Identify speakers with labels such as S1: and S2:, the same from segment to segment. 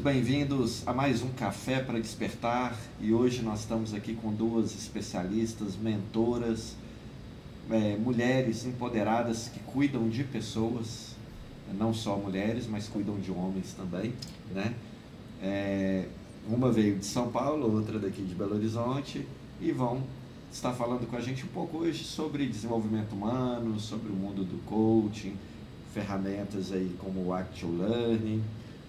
S1: bem-vindos a mais um Café para Despertar, e hoje nós estamos aqui com duas especialistas, mentoras, mulheres empoderadas que cuidam de pessoas, não só mulheres, mas cuidam de homens também, né? Uma veio de São Paulo, outra daqui de Belo Horizonte, e vão estar falando com a gente um pouco hoje sobre desenvolvimento humano, sobre o mundo do coaching, ferramentas aí como o Actual Learning.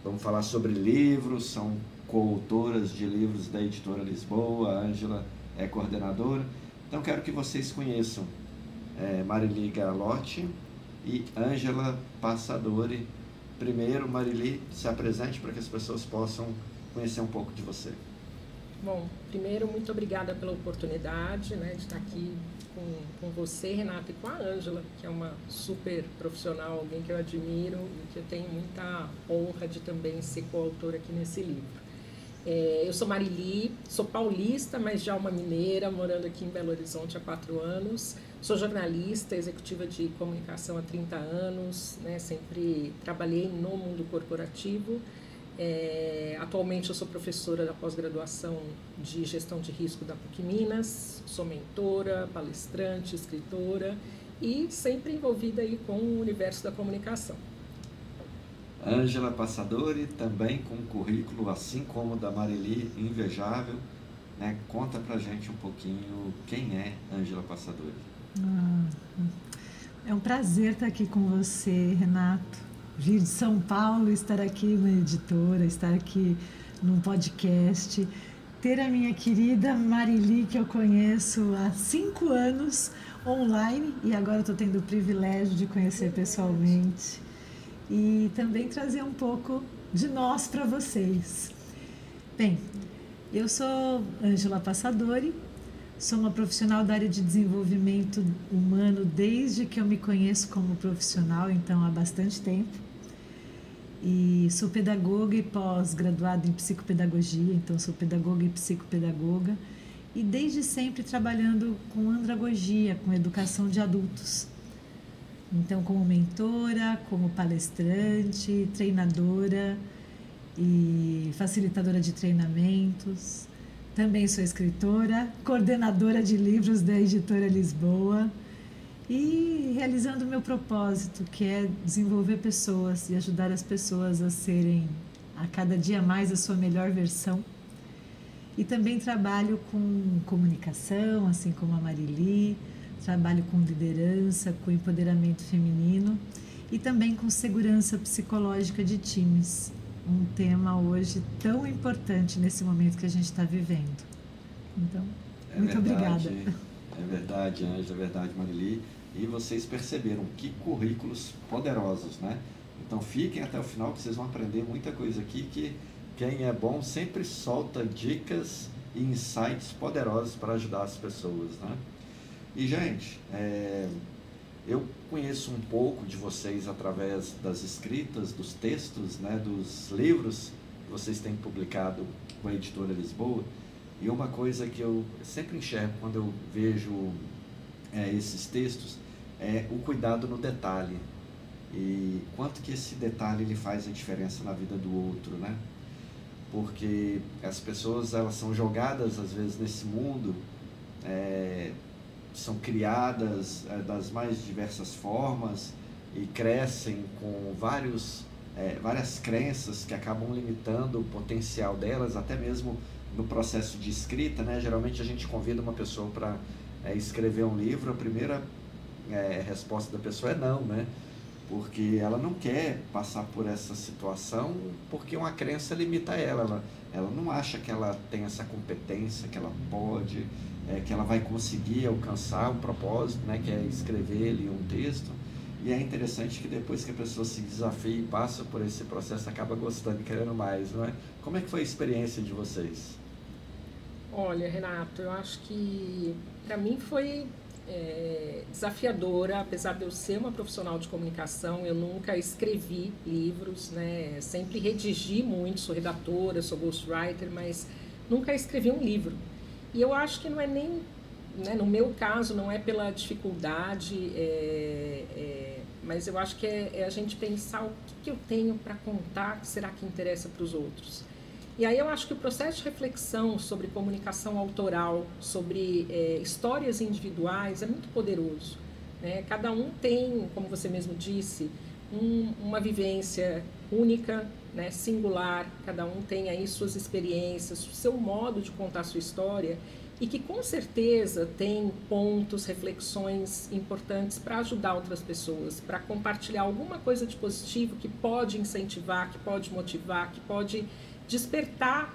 S1: Vamos falar sobre livros, são coautoras de livros da Editora Lisboa, a Ângela é coordenadora. Então quero que vocês conheçam Marili Galotti e Ângela Passadori. Primeiro, Marili, se apresente para que as pessoas possam conhecer um pouco de você.
S2: Bom, primeiro, muito obrigada pela oportunidade, né, de estar aqui com você, Renato, e com a Ângela, que é uma super profissional, alguém que eu admiro e que eu tenho muita honra de também ser coautora aqui nesse livro. Eu sou Marili, sou paulista, mas já uma mineira, morando aqui em Belo Horizonte há 4 anos. Sou jornalista, executiva de comunicação há 30 anos, né, sempre trabalhei no mundo corporativo. Atualmente eu sou professora da pós-graduação de gestão de risco da PUC Minas, sou mentora, palestrante, escritora e sempre envolvida aí com o universo da comunicação.
S1: Ângela Passadori, também com um currículo assim como o da Marili, invejável, né? Conta pra gente um pouquinho quem é Ângela Passadori.
S3: É um prazer estar aqui com você, Renato. Vir de São Paulo, estar aqui na editora, estar aqui num podcast, ter a minha querida Marili, que eu conheço há 5 anos online e agora estou tendo o privilégio de conhecer pessoalmente e também trazer um pouco de nós para vocês. Bem, eu sou Ângela Passadori, sou uma profissional da área de desenvolvimento humano desde que eu me conheço como profissional, então há bastante tempo. E sou pedagoga e pós-graduada em psicopedagogia, então sou pedagoga e psicopedagoga. E desde sempre trabalhando com andragogia, com educação de adultos. Então como mentora, como palestrante, treinadora e facilitadora de treinamentos. Também sou escritora, coordenadora de livros da Editora Lisboa e realizando o meu propósito, que é desenvolver pessoas e ajudar as pessoas a serem a cada dia mais a sua melhor versão. E também trabalho com comunicação, assim como a Marili, trabalho com liderança, com empoderamento feminino e também com segurança psicológica de times. Um tema hoje tão importante nesse momento que a gente está vivendo. Então, muito obrigada.
S1: É verdade, Ângela, é verdade, Marili. E vocês perceberam que currículos poderosos, né? Então fiquem até o final que vocês vão aprender muita coisa aqui, que quem é bom sempre solta dicas e insights poderosos para ajudar as pessoas, né? E, gente, eu conheço um pouco de vocês através das escritas, dos textos, né, dos livros que vocês têm publicado com a Editora Lisboa. E uma coisa que eu sempre enxergo quando eu vejo esses textos é o cuidado no detalhe. E quanto que esse detalhe ele faz a diferença na vida do outro, né? Porque as pessoas, elas são jogadas às vezes nesse mundo, são criadas das mais diversas formas e crescem com várias crenças que acabam limitando o potencial delas, até mesmo no processo de escrita, né? Geralmente a gente convida uma pessoa para escrever um livro, a primeira resposta da pessoa é não, né? Porque ela não quer passar por essa situação porque uma crença limita ela não acha que ela tem essa competência, que ela pode, que ela vai conseguir alcançar um propósito, né? Que é escrever ali um texto. E é interessante que depois que a pessoa se desafia e passa por esse processo, acaba gostando e querendo mais, não é? Como é que foi a experiência de vocês?
S2: Olha, Renato, eu acho que para mim foi desafiadora, apesar de eu ser uma profissional de comunicação, eu nunca escrevi livros, né? Sempre redigi muito, sou redatora, sou ghostwriter, mas nunca escrevi um livro. E eu acho que não é nem, né, no meu caso, não é pela dificuldade mas eu acho que é a gente pensar o que eu tenho para contar que será que interessa para os outros. E aí eu acho que o processo de reflexão sobre comunicação autoral, sobre histórias individuais é muito poderoso, né? Cada um tem, como você mesmo disse, uma vivência única, né, singular, cada um tem aí suas experiências, o seu modo de contar a sua história, e que com certeza tem pontos, reflexões importantes para ajudar outras pessoas, para compartilhar alguma coisa de positivo que pode incentivar, que pode motivar, que pode despertar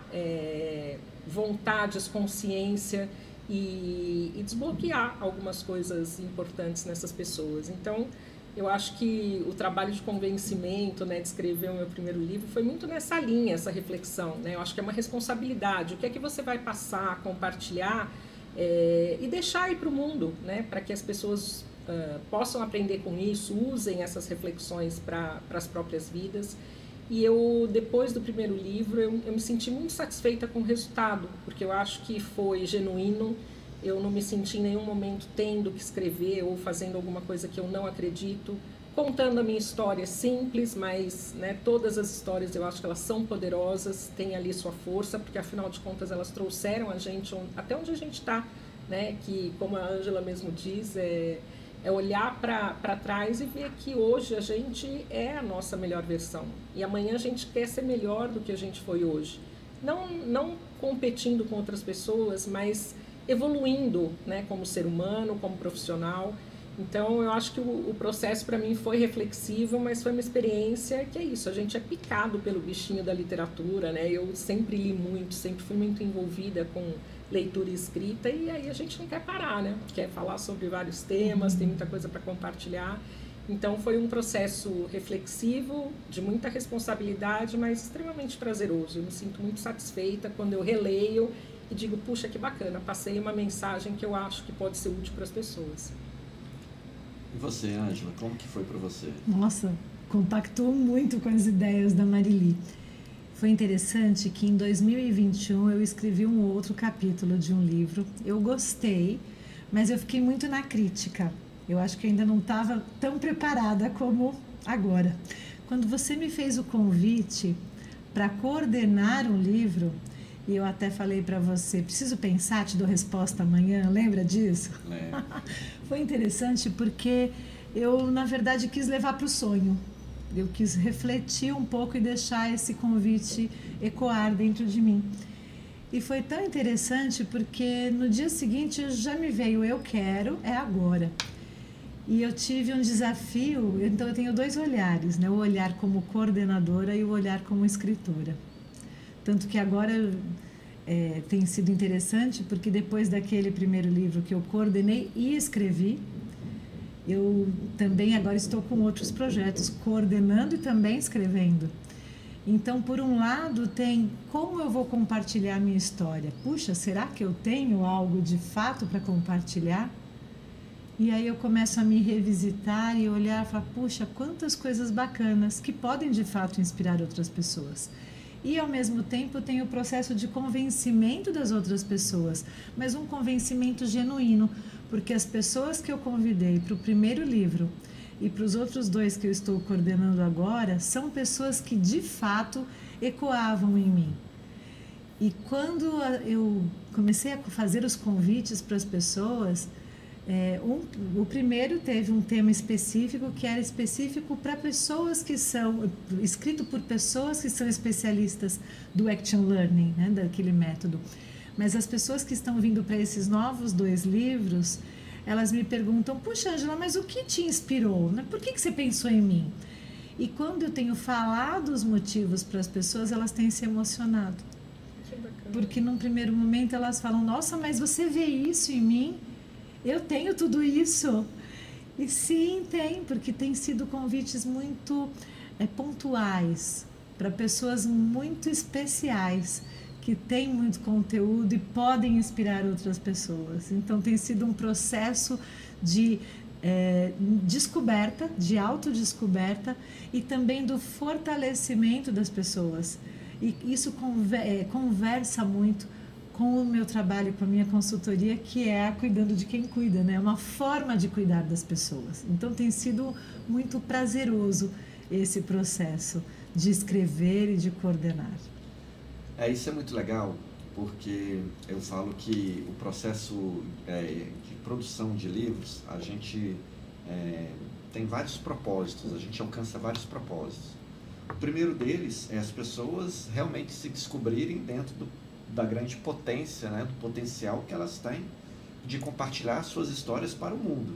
S2: vontades, consciência e desbloquear algumas coisas importantes nessas pessoas. Então, eu acho que o trabalho de convencimento, né, de escrever o meu primeiro livro, foi muito nessa linha, essa reflexão, né? Eu acho que é uma responsabilidade. O que é que você vai passar, compartilhar e deixar aí para o mundo, né? Para que as pessoas possam aprender com isso, usem essas reflexões para as próprias vidas. E eu, depois do primeiro livro, eu me senti muito satisfeita com o resultado, porque eu acho que foi genuíno. Eu não me senti em nenhum momento tendo que escrever ou fazendo alguma coisa que eu não acredito, contando a minha história simples, mas, né, todas as histórias eu acho que elas são poderosas, têm ali sua força, porque afinal de contas elas trouxeram a gente até onde a gente está, né? Que, como a Ângela mesmo diz, é olhar para trás e ver que hoje a gente é a nossa melhor versão e amanhã a gente quer ser melhor do que a gente foi hoje. Não competindo com outras pessoas, mas evoluindo, né, como ser humano, como profissional. Então, eu acho que o processo para mim foi reflexivo, mas foi uma experiência que é isso, a gente é picado pelo bichinho da literatura, né? Eu sempre li muito, sempre fui muito envolvida com leitura e escrita, e aí a gente não quer parar, né? Quer falar sobre vários temas, tem muita coisa para compartilhar. Então, foi um processo reflexivo, de muita responsabilidade, mas extremamente prazeroso. Eu me sinto muito satisfeita quando eu releio e digo, puxa, que bacana, passei uma mensagem que eu acho que pode ser útil para as pessoas.
S1: E você, Ângela, como que foi para você?
S3: Nossa, compactou muito com as ideias da Marili. Foi interessante que em 2021 eu escrevi um outro capítulo de um livro. Eu gostei, mas eu fiquei muito na crítica. Eu acho que ainda não estava tão preparada como agora. Quando você me fez o convite para coordenar um livro, e eu até falei para você, preciso pensar, te dou resposta amanhã, lembra disso? Foi interessante porque eu, na verdade, quis levar para o sonho. Eu quis refletir um pouco e deixar esse convite ecoar dentro de mim. E foi tão interessante porque no dia seguinte já me veio, eu quero, é agora. E eu tive um desafio, então eu tenho dois olhares, né? O olhar como coordenadora e o olhar como escritora. Tanto que agora tem sido interessante, porque depois daquele primeiro livro que eu coordenei e escrevi, eu também agora estou com outros projetos, coordenando e também escrevendo. Então, por um lado, tem como eu vou compartilhar a minha história. Puxa, será que eu tenho algo de fato para compartilhar? E aí eu começo a me revisitar e olhar e falar, puxa, quantas coisas bacanas que podem de fato inspirar outras pessoas. E, ao mesmo tempo, tem o processo de convencimento das outras pessoas, mas um convencimento genuíno, porque as pessoas que eu convidei para o primeiro livro e para os outros dois que eu estou coordenando agora, são pessoas que, de fato, ecoavam em mim. E quando eu comecei a fazer os convites para as pessoas, o primeiro teve um tema específico que era específico para pessoas que são, escrito por pessoas que são especialistas do Action Learning, né, daquele método. Mas as pessoas que estão vindo para esses novos 2 livros, elas me perguntam, puxa, Ângela, mas o que te inspirou? Né? Por que você pensou em mim? E quando eu tenho falado os motivos para as pessoas, elas têm se emocionado. Porque num primeiro momento elas falam, nossa, mas você vê isso em mim? Eu tenho tudo isso. E sim, tem, porque tem sido convites muito pontuais, para pessoas muito especiais, que têm muito conteúdo e podem inspirar outras pessoas. Então, tem sido um processo de descoberta, de autodescoberta e também do fortalecimento das pessoas. E isso conversa muito com o meu trabalho, com a minha consultoria, que é a Cuidando de Quem Cuida, né? É uma forma de cuidar das pessoas. Então tem sido muito prazeroso esse processo de escrever e de coordenar.
S1: Isso é muito legal, porque eu falo que o processo de produção de livros, a gente tem vários propósitos, a gente alcança vários propósitos. O primeiro deles é as pessoas realmente se descobrirem dentro da grande potência, né, do potencial que elas têm de compartilhar suas histórias para o mundo.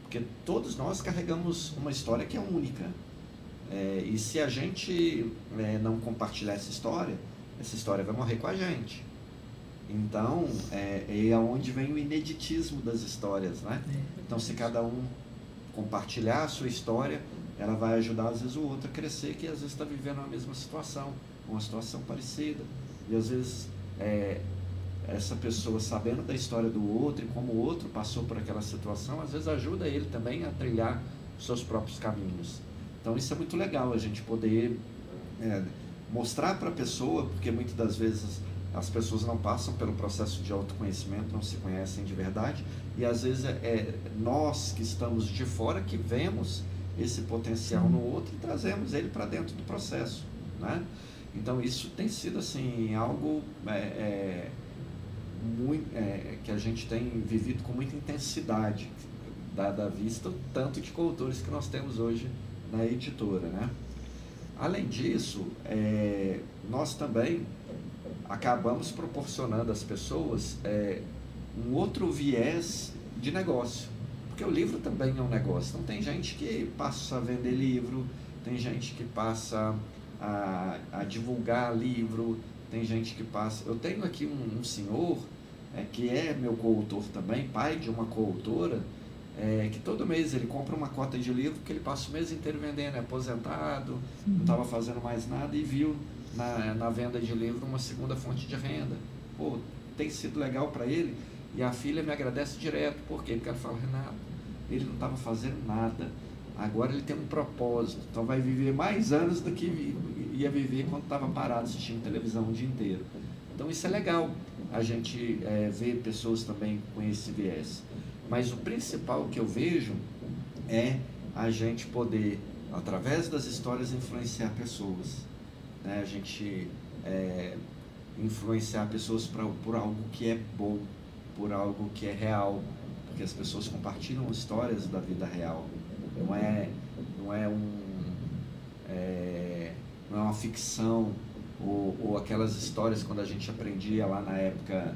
S1: Porque todos nós carregamos uma história que é única. E se a gente não compartilhar essa história vai morrer com a gente. Então, é onde vem o ineditismo das histórias, né? Então, se cada um compartilhar a sua história, ela vai ajudar, às vezes, o outro a crescer, que às vezes está vivendo a mesma situação, uma situação parecida. E, às vezes, essa pessoa, sabendo da história do outro e como o outro passou por aquela situação, às vezes ajuda ele também a trilhar os seus próprios caminhos. Então, isso é muito legal, a gente poder mostrar para a pessoa, porque muitas das vezes as pessoas não passam pelo processo de autoconhecimento, não se conhecem de verdade, e às vezes nós que estamos de fora que vemos esse potencial no outro e trazemos ele para dentro do processo, né? Então isso tem sido assim algo que a gente tem vivido com muita intensidade, dada a vista o tanto de coautores que nós temos hoje na editora, né? Além disso, nós também acabamos proporcionando às pessoas um outro viés de negócio, porque o livro também é um negócio. Então tem gente que passa a vender livro, tem gente que passa a divulgar livro, tem gente que passa... Eu tenho aqui um senhor que é meu coautor também, pai de uma coautora, que todo mês ele compra uma cota de livro que ele passa o mês inteiro vendendo, é aposentado, não estava fazendo mais nada e viu na venda de livro uma segunda fonte de renda. Pô, tem sido legal para ele, e a filha me agradece direto. Por quê? Porque ela fala: Renato, ele não estava fazendo nada, agora ele tem um propósito, então vai viver mais anos do que ia viver quando estava parado assistindo televisão o dia inteiro. Então isso é legal, a gente ver pessoas também com esse viés. Mas o principal que eu vejo é a gente poder, através das histórias, influenciar pessoas, né? A gente influenciar pessoas por algo que é bom, por algo que é real, porque as pessoas compartilham histórias da vida real. Não é uma ficção ou aquelas histórias quando a gente aprendia lá na época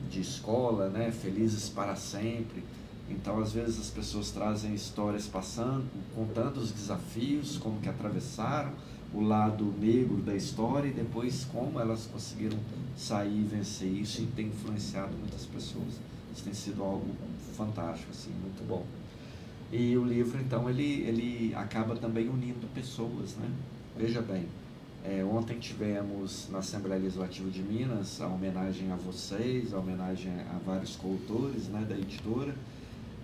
S1: de escola, né? Felizes para sempre. Então, às vezes as pessoas trazem histórias contando os desafios, como que atravessaram o lado negro da história e depois como elas conseguiram sair e vencer isso, e tem influenciado muitas pessoas. Isso tem sido algo fantástico, assim, muito bom. E o livro, então, ele acaba também unindo pessoas, né? Veja bem, ontem tivemos na Assembleia Legislativa de Minas a homenagem a vocês, a homenagem a vários coautores, né, da editora,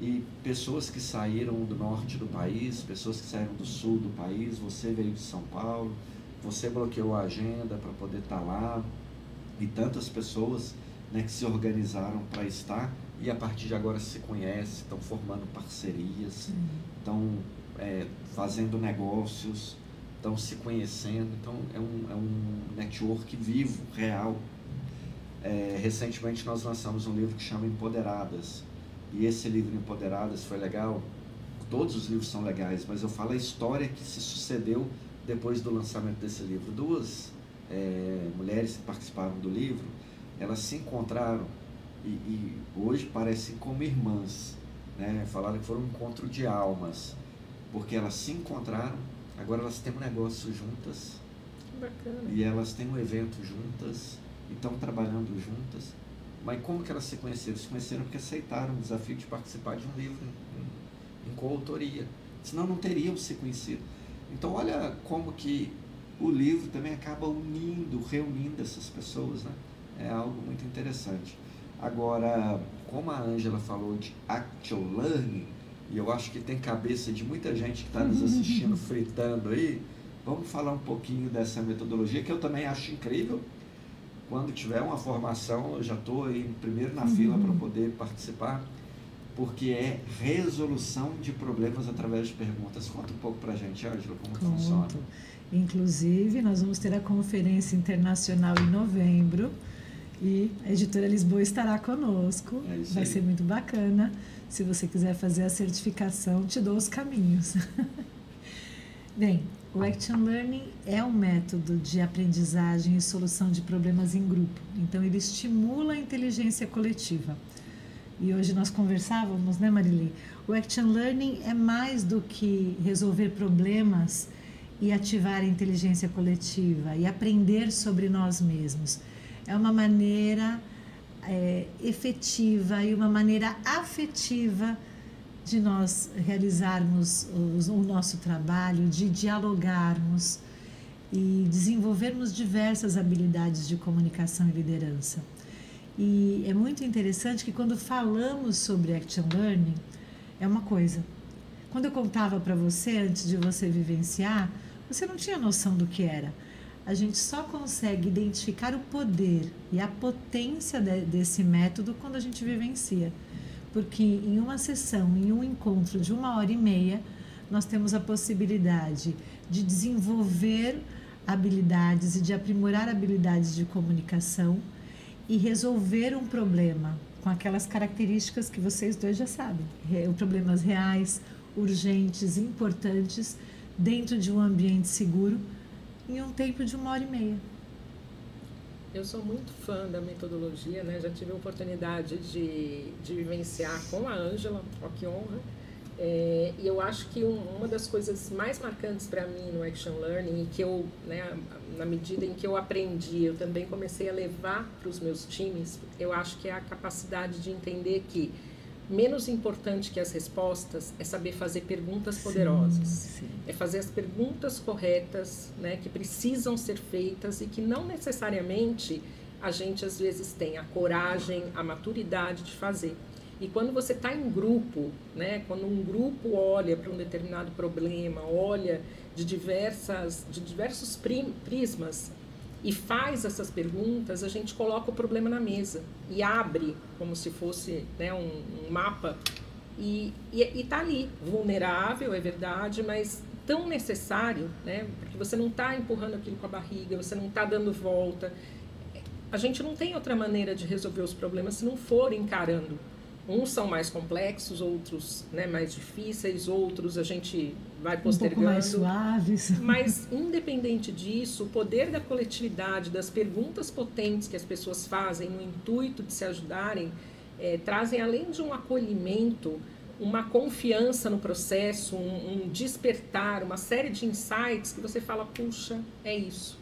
S1: e pessoas que saíram do norte do país, pessoas que saíram do sul do país. Você veio de São Paulo, você bloqueou a agenda para poder estar lá, e tantas pessoas, né, que se organizaram para estar, e a partir de agora se conhecem, estão formando parcerias, estão fazendo negócios, estão se conhecendo. Então é um network vivo, real. Recentemente nós lançamos um livro que chama Empoderadas, e esse livro Empoderadas foi legal. Todos os livros são legais, mas eu falo a história que se sucedeu depois do lançamento desse livro. Duas mulheres que participaram do livro, elas se encontraram e hoje parecem como irmãs, né? Falaram que foi um encontro de almas, porque elas se encontraram, agora elas têm um negócio juntas.
S2: Bacana.
S1: E elas têm um evento juntas e estão trabalhando juntas. Mas como que elas se conheceram? Se conheceram porque aceitaram o desafio de participar de um livro em coautoria, senão não teriam se conhecido. Então olha como que o livro também acaba reunindo essas pessoas, né? É algo muito interessante. Agora, como a Ângela falou de actual learning, e eu acho que tem cabeça de muita gente que está nos assistindo fritando aí, vamos falar um pouquinho dessa metodologia que eu também acho incrível. quando tiver uma formação, eu já estou aí primeiro na fila para poder participar, porque é resolução de problemas através de perguntas. Conta um pouco para a gente, Ângela, como que funciona.
S3: Inclusive, nós vamos ter a conferência internacional em novembro e a Editora Lisboa estará conosco. Vai ser muito bacana. Se você quiser fazer a certificação, te dou os caminhos. Bem, o Action Learning é um método de aprendizagem e solução de problemas em grupo. Então, ele estimula a inteligência coletiva. E hoje nós conversávamos, né, Marili? O Action Learning é mais do que resolver problemas e ativar a inteligência coletiva e aprender sobre nós mesmos. É uma maneira efetiva e uma maneira afetiva de nós realizarmos o nosso trabalho, de dialogarmos e desenvolvermos diversas habilidades de comunicação e liderança. E é muito interessante que quando falamos sobre Action Learning, é uma coisa. Quando eu contava para você, antes de você vivenciar, você não tinha noção do que era. A gente só consegue identificar o poder e a potência desse método quando a gente vivencia. Porque em uma sessão, em um encontro de 1h30, nós temos a possibilidade de desenvolver habilidades e de aprimorar habilidades de comunicação e resolver um problema com aquelas características que vocês dois já sabem. Problemas reais, urgentes, importantes, dentro de um ambiente seguro, em um tempo de 1h30.
S2: Eu sou muito fã da metodologia, né? Já tive a oportunidade de vivenciar com a Ângela, ó, que honra. E eu acho que uma das coisas mais marcantes para mim no Action Learning, e que eu, né, na medida em que eu aprendi, eu também comecei a levar para os meus times, eu acho que é a capacidade de entender que menos importante que as respostas é saber fazer perguntas poderosas.
S3: Sim.
S2: É fazer as perguntas corretas, né, que precisam ser feitas e que não necessariamente a gente às vezes tem a coragem, a maturidade de fazer. E quando você está em grupo, né, quando um grupo olha para um determinado problema, olha de diversos prismas, e faz essas perguntas, a gente coloca o problema na mesa e abre como se fosse, né, um mapa e tá ali, vulnerável, é verdade, mas tão necessário, né, porque você não está empurrando aquilo com a barriga, você não está dando volta. A gente não tem outra maneira de resolver os problemas se não for encarando. Uns são mais complexos, outros, né, mais difíceis, outros a gente vai postergando.
S3: Um pouco mais suaves.
S2: Mas, independente disso, o poder da coletividade, das perguntas potentes que as pessoas fazem no intuito de se ajudarem, trazem, além de um acolhimento, uma confiança no processo, um despertar, uma série de insights que você fala, puxa, é isso.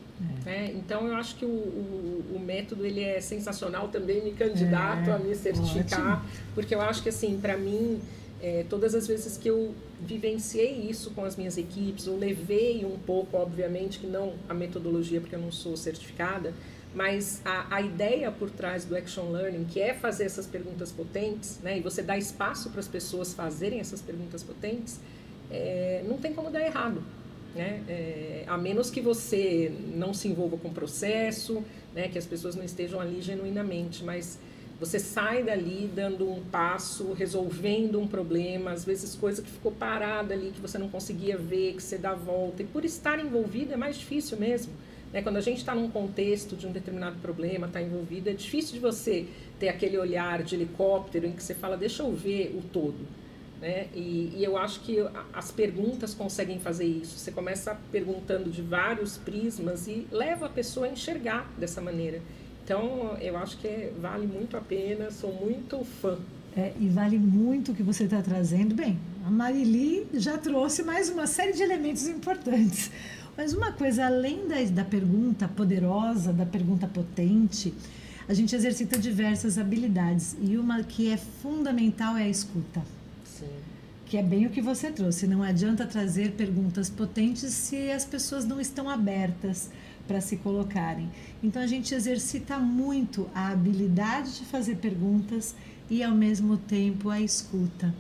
S2: Então, eu acho que o método ele é sensacional, também me candidato a me certificar, ótimo. Porque eu acho que, assim, para mim, todas as vezes que eu vivenciei isso com as minhas equipes, eu levei um pouco, obviamente, que não a metodologia, porque eu não sou certificada, mas a ideia por trás do Action Learning, que é fazer essas perguntas potentes, né, e você dá espaço para as pessoas fazerem essas perguntas potentes, não tem como dar errado. Né? A menos que você não se envolva com o processo, né? Que as pessoas não estejam ali genuinamente, mas você sai dali dando um passo, resolvendo um problema, às vezes coisa que ficou parada ali, que você não conseguia ver, que você dá a volta, e por estar envolvido é mais difícil mesmo, né? Quando a gente está num contexto de um determinado problema, está envolvido, é difícil de você ter aquele olhar de helicóptero em que você fala, deixa eu ver o todo. Né? E eu acho que as perguntas conseguem fazer isso. Você começa perguntando de vários prismas e leva a pessoa a enxergar dessa maneira. Então, eu acho que vale muito a pena, sou muito fã.
S3: E vale muito o que você está trazendo. Bem, a Marili já trouxe mais uma série de elementos importantes. Mas uma coisa, além da pergunta poderosa, da pergunta potente, a gente exercita diversas habilidades. E uma que é fundamental é a escuta. Que é bem o que você trouxe. Não adianta trazer perguntas potentes se as pessoas não estão abertas para se colocarem. Então, a gente exercita muito a habilidade de fazer perguntas e, ao mesmo tempo, a escuta.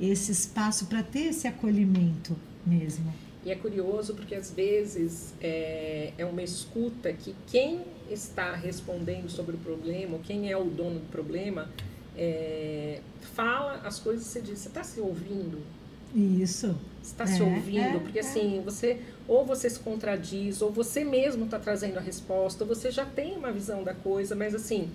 S3: Esse espaço para ter esse acolhimento mesmo.
S2: E é curioso porque, às vezes, é uma escuta que quem está respondendo sobre o problema, ou quem é o dono do problema, fala as coisas que você diz. Você está se ouvindo?
S3: Isso.
S2: Você está se ouvindo? Porque assim, ou você se contradiz, ou você mesmo está trazendo a resposta, ou você já tem uma visão da coisa, mas assim,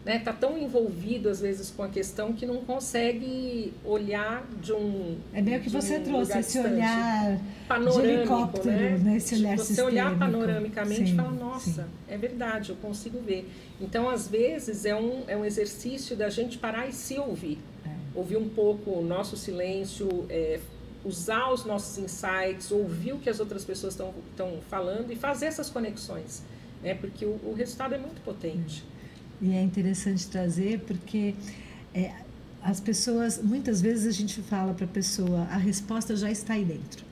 S2: né, tá tão envolvido às vezes com a questão que não consegue olhar de um
S3: É bem o que você trouxe, esse olhar
S2: panorâmico,
S3: de helicóptero, né? Esse olhar
S2: você
S3: sistêmico.
S2: olhar panoramicamente e falar,
S3: Sim,
S2: nossa,
S3: sim.
S2: é verdade, eu consigo ver. Então, às vezes, é um exercício da gente parar e se ouvir. Ouvir um pouco o nosso silêncio, usar os nossos insights, ouvir o que as outras pessoas estão falando e fazer essas conexões, né? Porque o resultado é muito potente.
S3: E é interessante trazer porque as pessoas, muitas vezes a gente fala para a pessoa, a resposta já está aí dentro.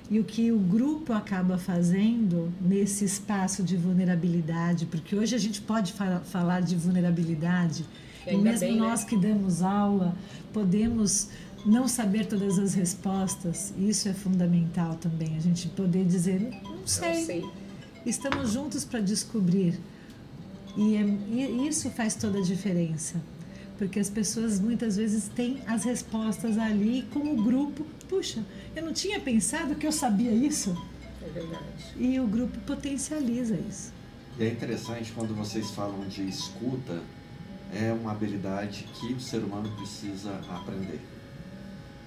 S3: E o que o grupo acaba fazendo nesse espaço de vulnerabilidade, porque hoje a gente pode falar de vulnerabilidade, e mesmo
S2: bem,
S3: nós, né, que damos aula, podemos não saber todas as respostas, isso é fundamental também, a gente poder dizer, não sei. Estamos juntos para descobrir. E isso faz toda a diferença, porque as pessoas muitas vezes têm as respostas ali como grupo. Puxa, eu não tinha pensado que eu sabia isso.
S2: É verdade.
S3: E o grupo potencializa isso.
S1: E é interessante quando vocês falam de escuta, é uma habilidade que o ser humano precisa aprender,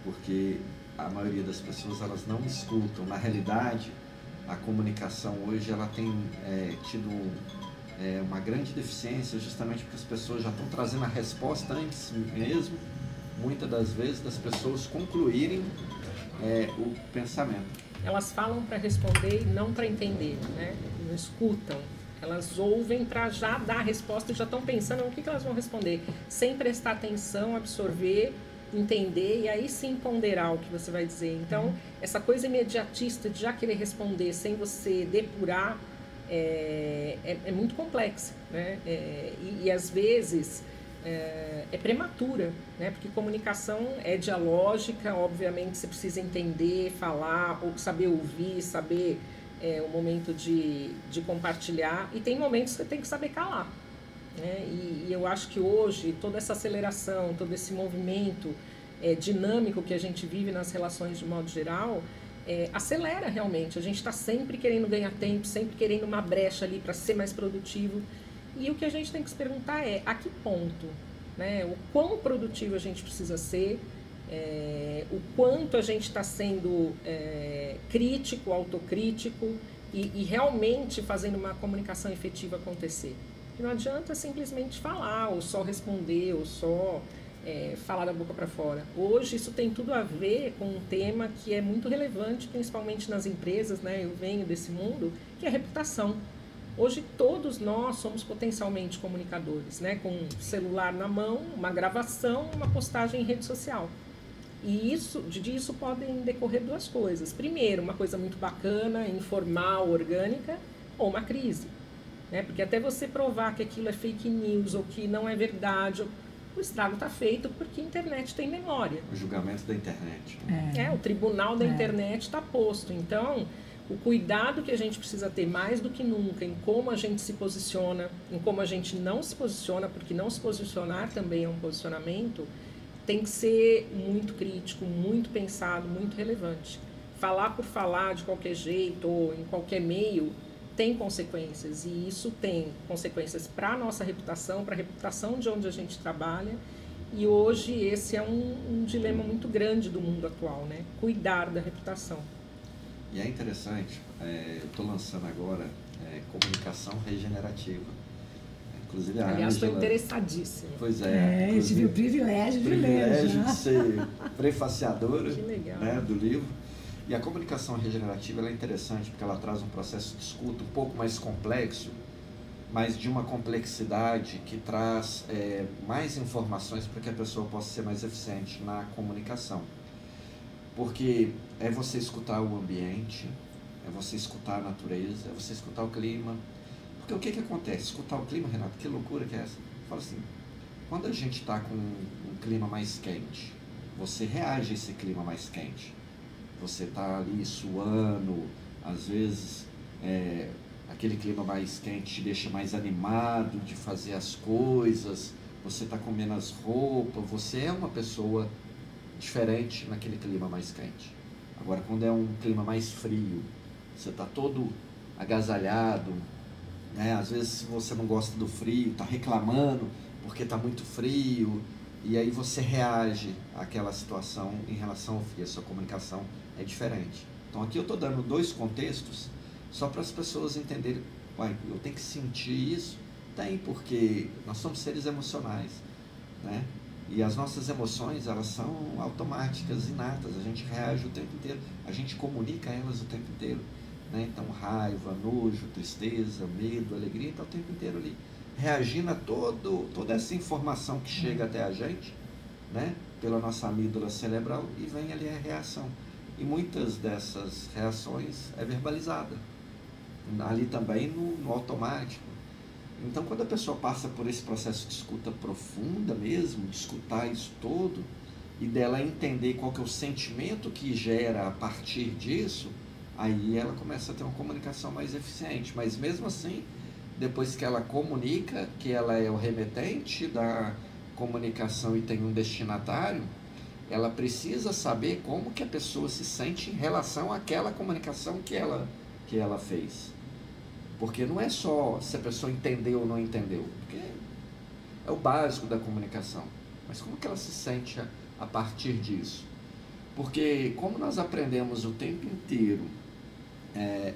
S1: porque a maioria das pessoas elas não escutam. Na realidade, a comunicação hoje ela tem tido uma grande deficiência, justamente porque as pessoas já estão trazendo a resposta antes mesmo, muitas das vezes, das pessoas concluírem o pensamento.
S2: Elas falam para responder e não para entender, né? Não escutam. Elas ouvem para já dar a resposta e já estão pensando no que elas vão responder, sem prestar atenção, absorver, entender e aí sim ponderar o que você vai dizer. Então, essa coisa imediatista de já querer responder sem você depurar é muito complexa, né? E às vezes é prematura, né? Porque comunicação é dialógica, obviamente você precisa entender, falar, ou saber ouvir, saber o momento de compartilhar, e tem momentos que você tem que saber calar, né? E eu acho que hoje toda essa aceleração, todo esse movimento dinâmico que a gente vive nas relações de modo geral, acelera realmente. A gente está sempre querendo ganhar tempo, sempre querendo uma brecha ali para ser mais produtivo. E o que a gente tem que se perguntar é a que ponto, né? O quão produtivo a gente precisa ser, o quanto a gente está sendo crítico, autocrítico e realmente fazendo uma comunicação efetiva acontecer. E não adianta simplesmente falar, ou só responder, ou só falar da boca para fora. Hoje isso tem tudo a ver com um tema que é muito relevante, principalmente nas empresas, né? Eu venho desse mundo, que é a reputação. Hoje todos nós somos potencialmente comunicadores, né? Com um celular na mão, uma gravação, uma postagem em rede social. E disso podem decorrer duas coisas. Primeiro, uma coisa muito bacana, informal, orgânica, ou uma crise, né? Porque até você provar que aquilo é fake news ou que não é verdade, o estrago está feito porque a internet tem memória.
S1: O julgamento da internet.
S2: O tribunal da internet está posto. Então, o cuidado que a gente precisa ter mais do que nunca em como a gente se posiciona, em como a gente não se posiciona, porque não se posicionar também é um posicionamento, tem que ser muito crítico, muito pensado, muito relevante. Falar por falar de qualquer jeito ou em qualquer meio tem consequências, e isso tem consequências para a nossa reputação, para a reputação de onde a gente trabalha, e hoje esse é um dilema muito grande do mundo atual, né? Cuidar da reputação.
S1: E é interessante, eu estou lançando agora comunicação regenerativa. Inclusive,
S2: aliás, estou interessadíssima.
S1: Pois é.
S3: Eu tive o privilégio de
S1: ser prefaciadora, né, do livro. E a comunicação regenerativa ela é interessante porque ela traz um processo de escuta um pouco mais complexo, mas de uma complexidade que traz mais informações para que a pessoa possa ser mais eficiente na comunicação. Porque é você escutar o ambiente, é você escutar a natureza, é você escutar o clima. Porque o que acontece? Escutar o clima, Renato, que loucura que é essa? Fala assim, quando a gente está com um clima mais quente, você reage a esse clima mais quente. Você está ali suando, às vezes aquele clima mais quente te deixa mais animado de fazer as coisas, você está com menos roupa, você é uma pessoa diferente naquele clima mais quente. Agora, quando é um clima mais frio, você está todo agasalhado, né? Às vezes você não gosta do frio, está reclamando porque está muito frio, e aí você reage àquela situação em relação ao frio. A sua comunicação é diferente. Então aqui eu estou dando 2 contextos só para as pessoas entenderem. Uai, eu tenho que sentir isso? Tem, porque nós somos seres emocionais, né? E as nossas emoções, elas são automáticas, inatas, a gente reage o tempo inteiro, a gente comunica elas o tempo inteiro, né? Então raiva, nojo, tristeza, medo, alegria, está o tempo inteiro ali reagindo a toda essa informação que chega até a gente, né? Pela nossa amígdala cerebral, e vem ali a reação. E muitas dessas reações é verbalizada, ali também no automático. Então, quando a pessoa passa por esse processo de escuta profunda mesmo, de escutar isso todo, e dela entender qual que é o sentimento que gera a partir disso, aí ela começa a ter uma comunicação mais eficiente. Mas mesmo assim, depois que ela comunica, que ela é o remetente da comunicação e tem um destinatário, ela precisa saber como que a pessoa se sente em relação àquela comunicação que ela fez. Porque não é só se a pessoa entendeu ou não entendeu, porque é o básico da comunicação. Mas como que ela se sente a partir disso? Porque como nós aprendemos o tempo inteiro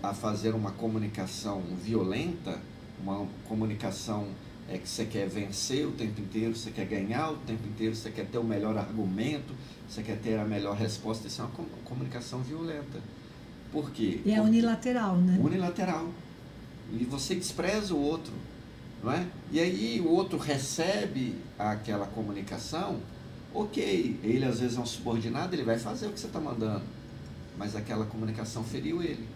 S1: a fazer uma comunicação violenta, uma comunicação que você quer vencer o tempo inteiro, você quer ganhar o tempo inteiro, você quer ter o melhor argumento, você quer ter a melhor resposta, isso é uma comunicação violenta. Por quê?
S3: E é unilateral, né?
S1: Unilateral. E você despreza o outro, não é? E aí o outro recebe aquela comunicação, ok, ele às vezes é um subordinado, ele vai fazer o que você está mandando, mas aquela comunicação feriu ele.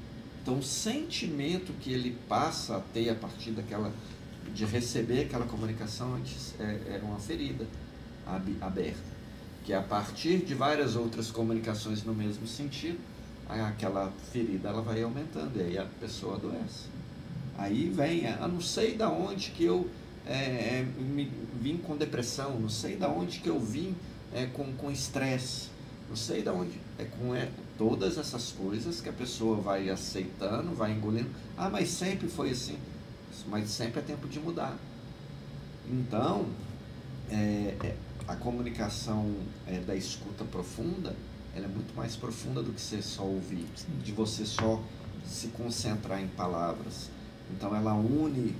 S1: Então o sentimento que ele passa a ter a partir de receber aquela comunicação antes é uma ferida aberta, que a partir de várias outras comunicações no mesmo sentido, aquela ferida ela vai aumentando, e aí a pessoa adoece. Aí vem, não sei da onde que eu vim com depressão, não sei da onde que eu vim com estresse, não sei da onde, todas essas coisas que a pessoa vai aceitando, vai engolindo. Mas sempre foi assim. Mas sempre é tempo de mudar. Então, a comunicação da escuta profunda, ela é muito mais profunda do que você só ouvir, de você só se concentrar em palavras. Então ela une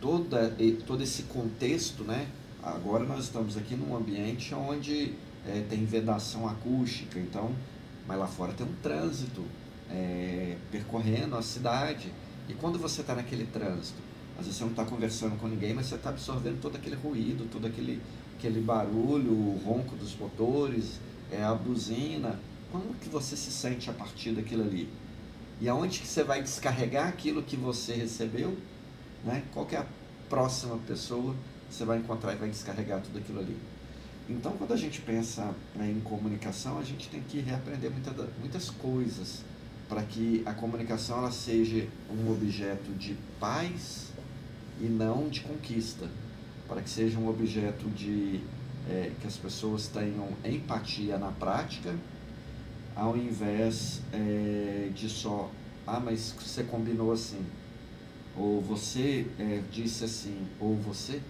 S1: todo esse contexto, né? Agora nós estamos aqui num ambiente onde tem vedação acústica, então, mas lá fora tem um trânsito percorrendo a cidade. E quando você está naquele trânsito, às vezes você não está conversando com ninguém, mas você está absorvendo todo aquele ruído, todo aquele barulho, o ronco dos motores, a buzina. Como que você se sente a partir daquilo ali? E aonde que você vai descarregar aquilo que você recebeu, né? Qual que é a próxima pessoa que você vai encontrar e vai descarregar tudo aquilo ali? Então, quando a gente pensa em comunicação, a gente tem que reaprender muitas coisas para que a comunicação ela seja um objeto de paz e não de conquista, para que seja um objeto de que as pessoas tenham empatia na prática, ao invés de só, mas você combinou assim, ou você disse assim, ou você...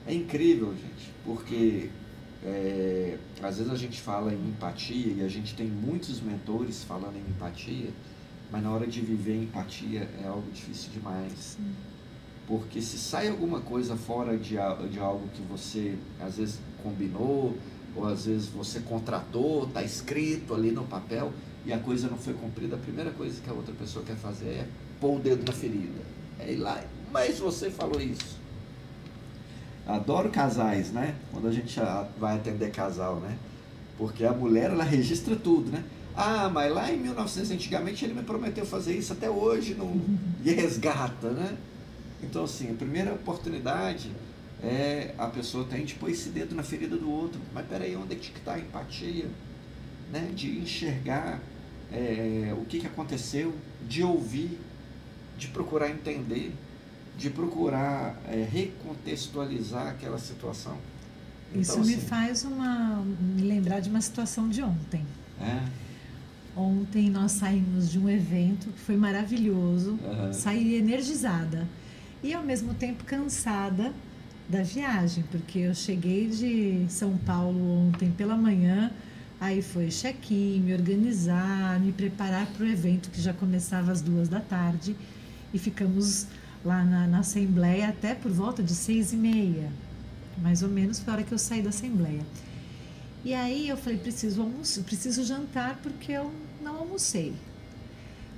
S1: É incrível, gente, porque às vezes a gente fala em empatia e a gente tem muitos mentores falando em empatia, mas na hora de viver empatia é algo difícil demais. Sim. Porque se sai alguma coisa fora de algo que você às vezes combinou, ou às vezes você contratou, está escrito ali no papel, e a coisa não foi cumprida, a primeira coisa que a outra pessoa quer fazer é pôr o dedo na ferida. É ir lá, mas você falou isso. Adoro casais, né? Quando a gente vai atender casal, né? Porque a mulher, ela registra tudo, né? Mas lá em 1900, antigamente, ele me prometeu fazer isso, até hoje não... E resgata, né? Então, assim, a primeira oportunidade a pessoa tem de pôr esse dedo na ferida do outro. Mas peraí, onde é que está a empatia? Né? De enxergar o que aconteceu, de ouvir, de procurar entender, de procurar recontextualizar aquela situação. Então,
S3: isso me faz me lembrar de uma situação de ontem. Ontem nós saímos de um evento que foi maravilhoso, saí energizada e ao mesmo tempo cansada da viagem, porque eu cheguei de São Paulo ontem pela manhã, aí foi check-in, me organizar, me preparar para o evento que já começava às 14h e ficamos lá na Assembleia até por volta de 6h30, mais ou menos foi a hora que eu saí da Assembleia. E aí eu falei, preciso jantar porque eu não almocei.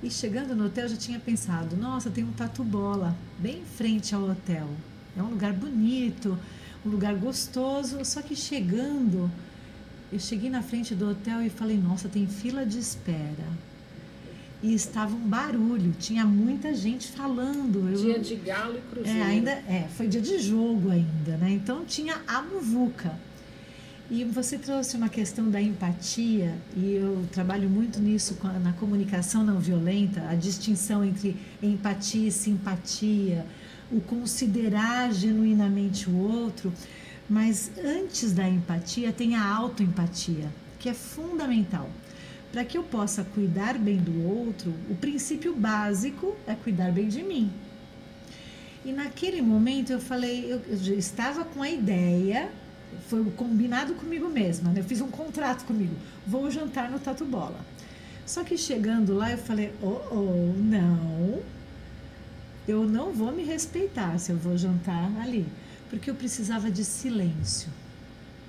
S3: E chegando no hotel eu já tinha pensado, nossa, tem um Tatu Bola bem em frente ao hotel. É um lugar bonito, um lugar gostoso, só que eu cheguei na frente do hotel e falei, nossa, tem fila de espera. E estava um barulho, tinha muita gente falando.
S2: Dia de Galo e Cruzeiro.
S3: Foi dia de jogo ainda, né? Então tinha a muvuca. E você trouxe uma questão da empatia, e eu trabalho muito nisso na comunicação não violenta, a distinção entre empatia e simpatia, o considerar genuinamente o outro, mas antes da empatia tem a autoempatia, que é fundamental. Para que eu possa cuidar bem do outro, o princípio básico é cuidar bem de mim. E naquele momento eu falei, eu já estava com a ideia, foi combinado comigo mesma, né? Eu fiz um contrato comigo, vou jantar no Tatu Bola. Só que chegando lá eu falei, não, eu não vou me respeitar se eu vou jantar ali, porque eu precisava de silêncio.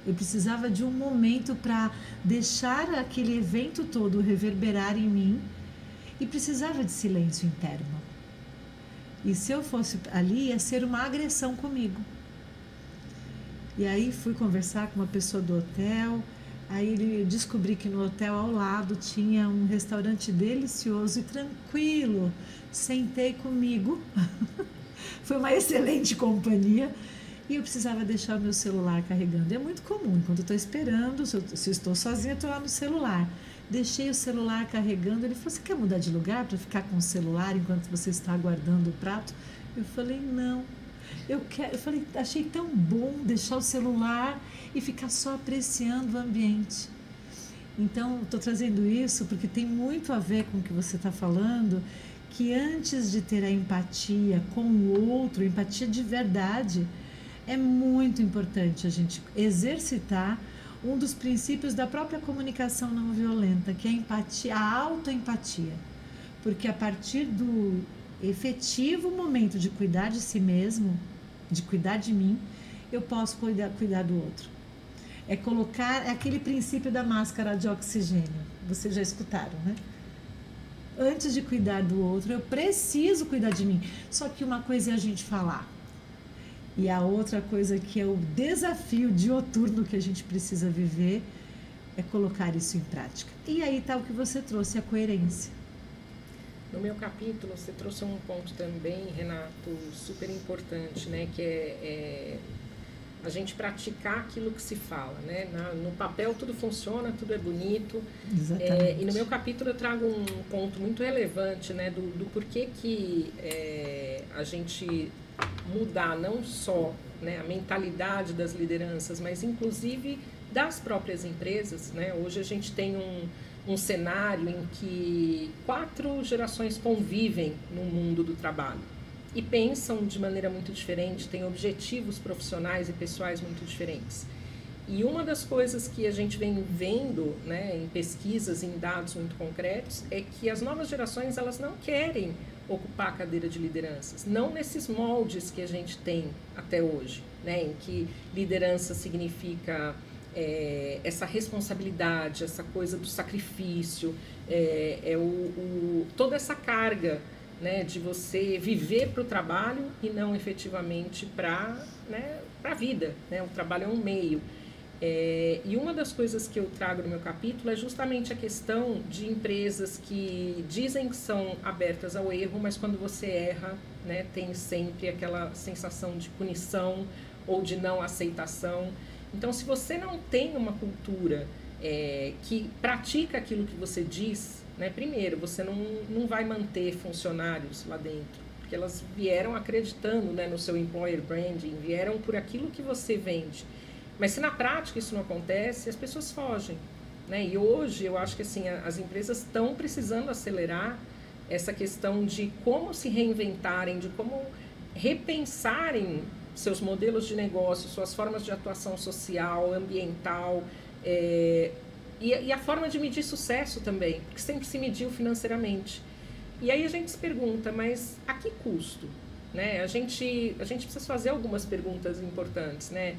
S3: Eu precisava de um momento para deixar aquele evento todo reverberar em mim e precisava de silêncio interno. E se eu fosse ali, ia ser uma agressão comigo. E aí fui conversar com uma pessoa do hotel, aí eu descobri que no hotel ao lado tinha um restaurante delicioso e tranquilo. Sentei comigo, foi uma excelente companhia. E eu precisava deixar o meu celular carregando. É muito comum, enquanto eu estou esperando, se eu estou sozinha, eu estou lá no celular. Deixei o celular carregando. Ele falou, você quer mudar de lugar para ficar com o celular enquanto você está aguardando o prato? Eu falei, não. Eu falei, achei tão bom deixar o celular e ficar só apreciando o ambiente. Então, estou trazendo isso porque tem muito a ver com o que você está falando, que antes de ter a empatia com o outro, empatia de verdade, é muito importante a gente exercitar um dos princípios da própria comunicação não violenta, que é a empatia, a autoempatia. Porque a partir do efetivo momento de cuidar de si mesmo, de cuidar de mim, eu posso cuidar do outro. É aquele princípio da máscara de oxigênio. Vocês já escutaram, né? Antes de cuidar do outro, eu preciso cuidar de mim. Só que uma coisa é a gente falar. E a outra coisa que é o desafio dioturno que a gente precisa viver é colocar isso em prática. E aí está o que você trouxe, a coerência.
S2: No meu capítulo, você trouxe um ponto também, Renato, super importante, né? Que é a gente praticar aquilo que se fala, né? No papel tudo funciona, tudo é bonito.
S3: Exatamente.
S2: E no meu capítulo eu trago um ponto muito relevante, né? Do porquê que a gente mudar não só, né, a mentalidade das lideranças, mas inclusive das próprias empresas, né? Hoje a gente tem um cenário em que 4 gerações convivem no mundo do trabalho e pensam de maneira muito diferente, têm objetivos profissionais e pessoais muito diferentes. E uma das coisas que a gente vem vendo, né, em pesquisas, em dados muito concretos, é que as novas gerações elas não querem ocupar a cadeira de lideranças, não nesses moldes que a gente tem até hoje, né, em que liderança significa essa responsabilidade, essa coisa do sacrifício, toda essa carga, né, de você viver para o trabalho e não efetivamente para a vida, né? O trabalho é um meio. E uma das coisas que eu trago no meu capítulo é justamente a questão de empresas que dizem que são abertas ao erro, mas quando você erra, né, tem sempre aquela sensação de punição ou de não aceitação. Então, se você não tem uma cultura que pratica aquilo que você diz, né, primeiro, você não vai manter funcionários lá dentro, porque elas vieram acreditando, né, no seu employer branding, vieram por aquilo que você vende. Mas se na prática isso não acontece, as pessoas fogem, né? E hoje eu acho que assim, as empresas estão precisando acelerar essa questão de como se reinventarem, de como repensarem seus modelos de negócio, suas formas de atuação social, ambiental, e a forma de medir sucesso também, porque sempre se mediu financeiramente. E aí a gente se pergunta, mas a que custo? Né? A gente precisa fazer algumas perguntas importantes, né?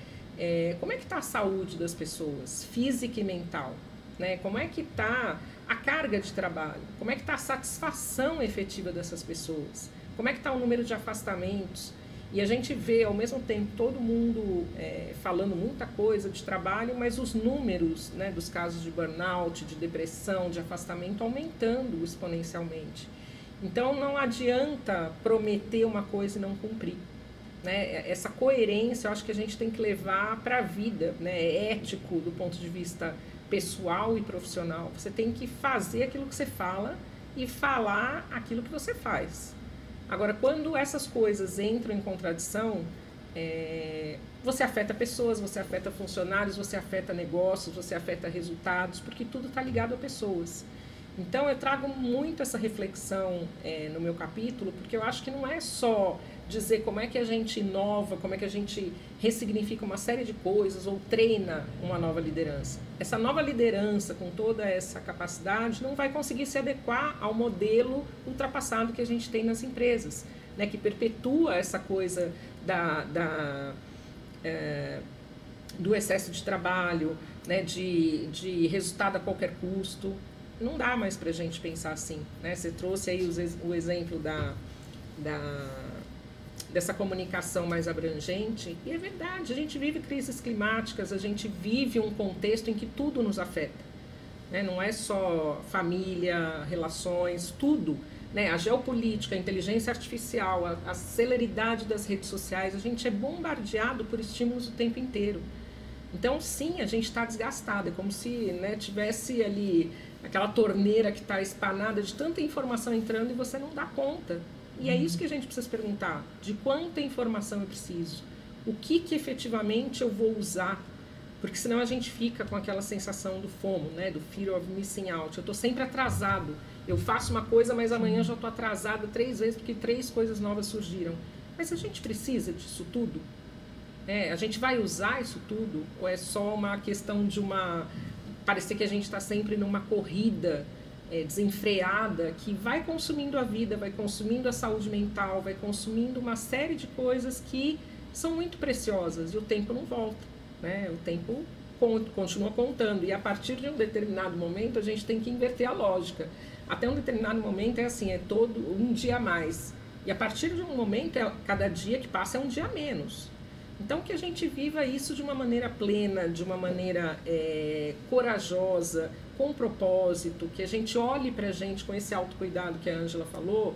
S2: Como é que está a saúde das pessoas, física e mental? Né? Como é que está a carga de trabalho? Como é que está a satisfação efetiva dessas pessoas? Como é que está o número de afastamentos? E a gente vê, ao mesmo tempo, todo mundo falando muita coisa de trabalho, mas os números, né, dos casos de burnout, de depressão, de afastamento aumentando exponencialmente. Então, não adianta prometer uma coisa e não cumprir. Né? Essa coerência, eu acho que a gente tem que levar para a vida, né? É ético do ponto de vista pessoal e profissional. Você tem que fazer aquilo que você fala e falar aquilo que você faz. Agora, quando essas coisas entram em contradição, você afeta pessoas, você afeta funcionários, você afeta negócios, você afeta resultados, porque tudo está ligado a pessoas. Então, eu trago muito essa reflexão no meu capítulo, porque eu acho que não é só dizer como é que a gente inova, como é que a gente ressignifica uma série de coisas ou treina uma nova liderança. Essa nova liderança, com toda essa capacidade, não vai conseguir se adequar ao modelo ultrapassado que a gente tem nas empresas, né, que perpetua essa coisa do excesso de trabalho, né, de resultado a qualquer custo. Não dá mais para a gente pensar assim, né? Você trouxe aí o exemplo dessa comunicação mais abrangente, e é verdade, a gente vive crises climáticas, a gente vive um contexto em que tudo nos afeta, né? Não é só família, relações, tudo, né? A geopolítica, a inteligência artificial, a celeridade das redes sociais, a gente é bombardeado por estímulos o tempo inteiro. Então, sim, a gente está desgastado, é como se, né, tivesse ali aquela torneira que está espanada de tanta informação entrando e você não dá conta. E é isso que a gente precisa se perguntar, de quanta informação eu preciso, o que efetivamente eu vou usar, porque senão a gente fica com aquela sensação do FOMO, né, do Fear of Missing Out. Eu estou sempre atrasado, eu faço uma coisa, mas amanhã já estou atrasada 3 vezes porque 3 coisas novas surgiram. Mas a gente precisa disso tudo? A gente vai usar isso tudo? Ou é só uma questão de parecer que a gente está sempre numa corrida desenfreada que vai consumindo a vida, vai consumindo a saúde mental, vai consumindo uma série de coisas que são muito preciosas e o tempo não volta, né? O tempo continua contando e a partir de um determinado momento a gente tem que inverter a lógica. Até um determinado momento é assim, é todo um dia a mais, e a partir de um momento cada dia que passa é um dia a menos. Então, que a gente viva isso de uma maneira plena, de uma maneira corajosa, com propósito, que a gente olhe para a gente com esse autocuidado que a Ângela falou,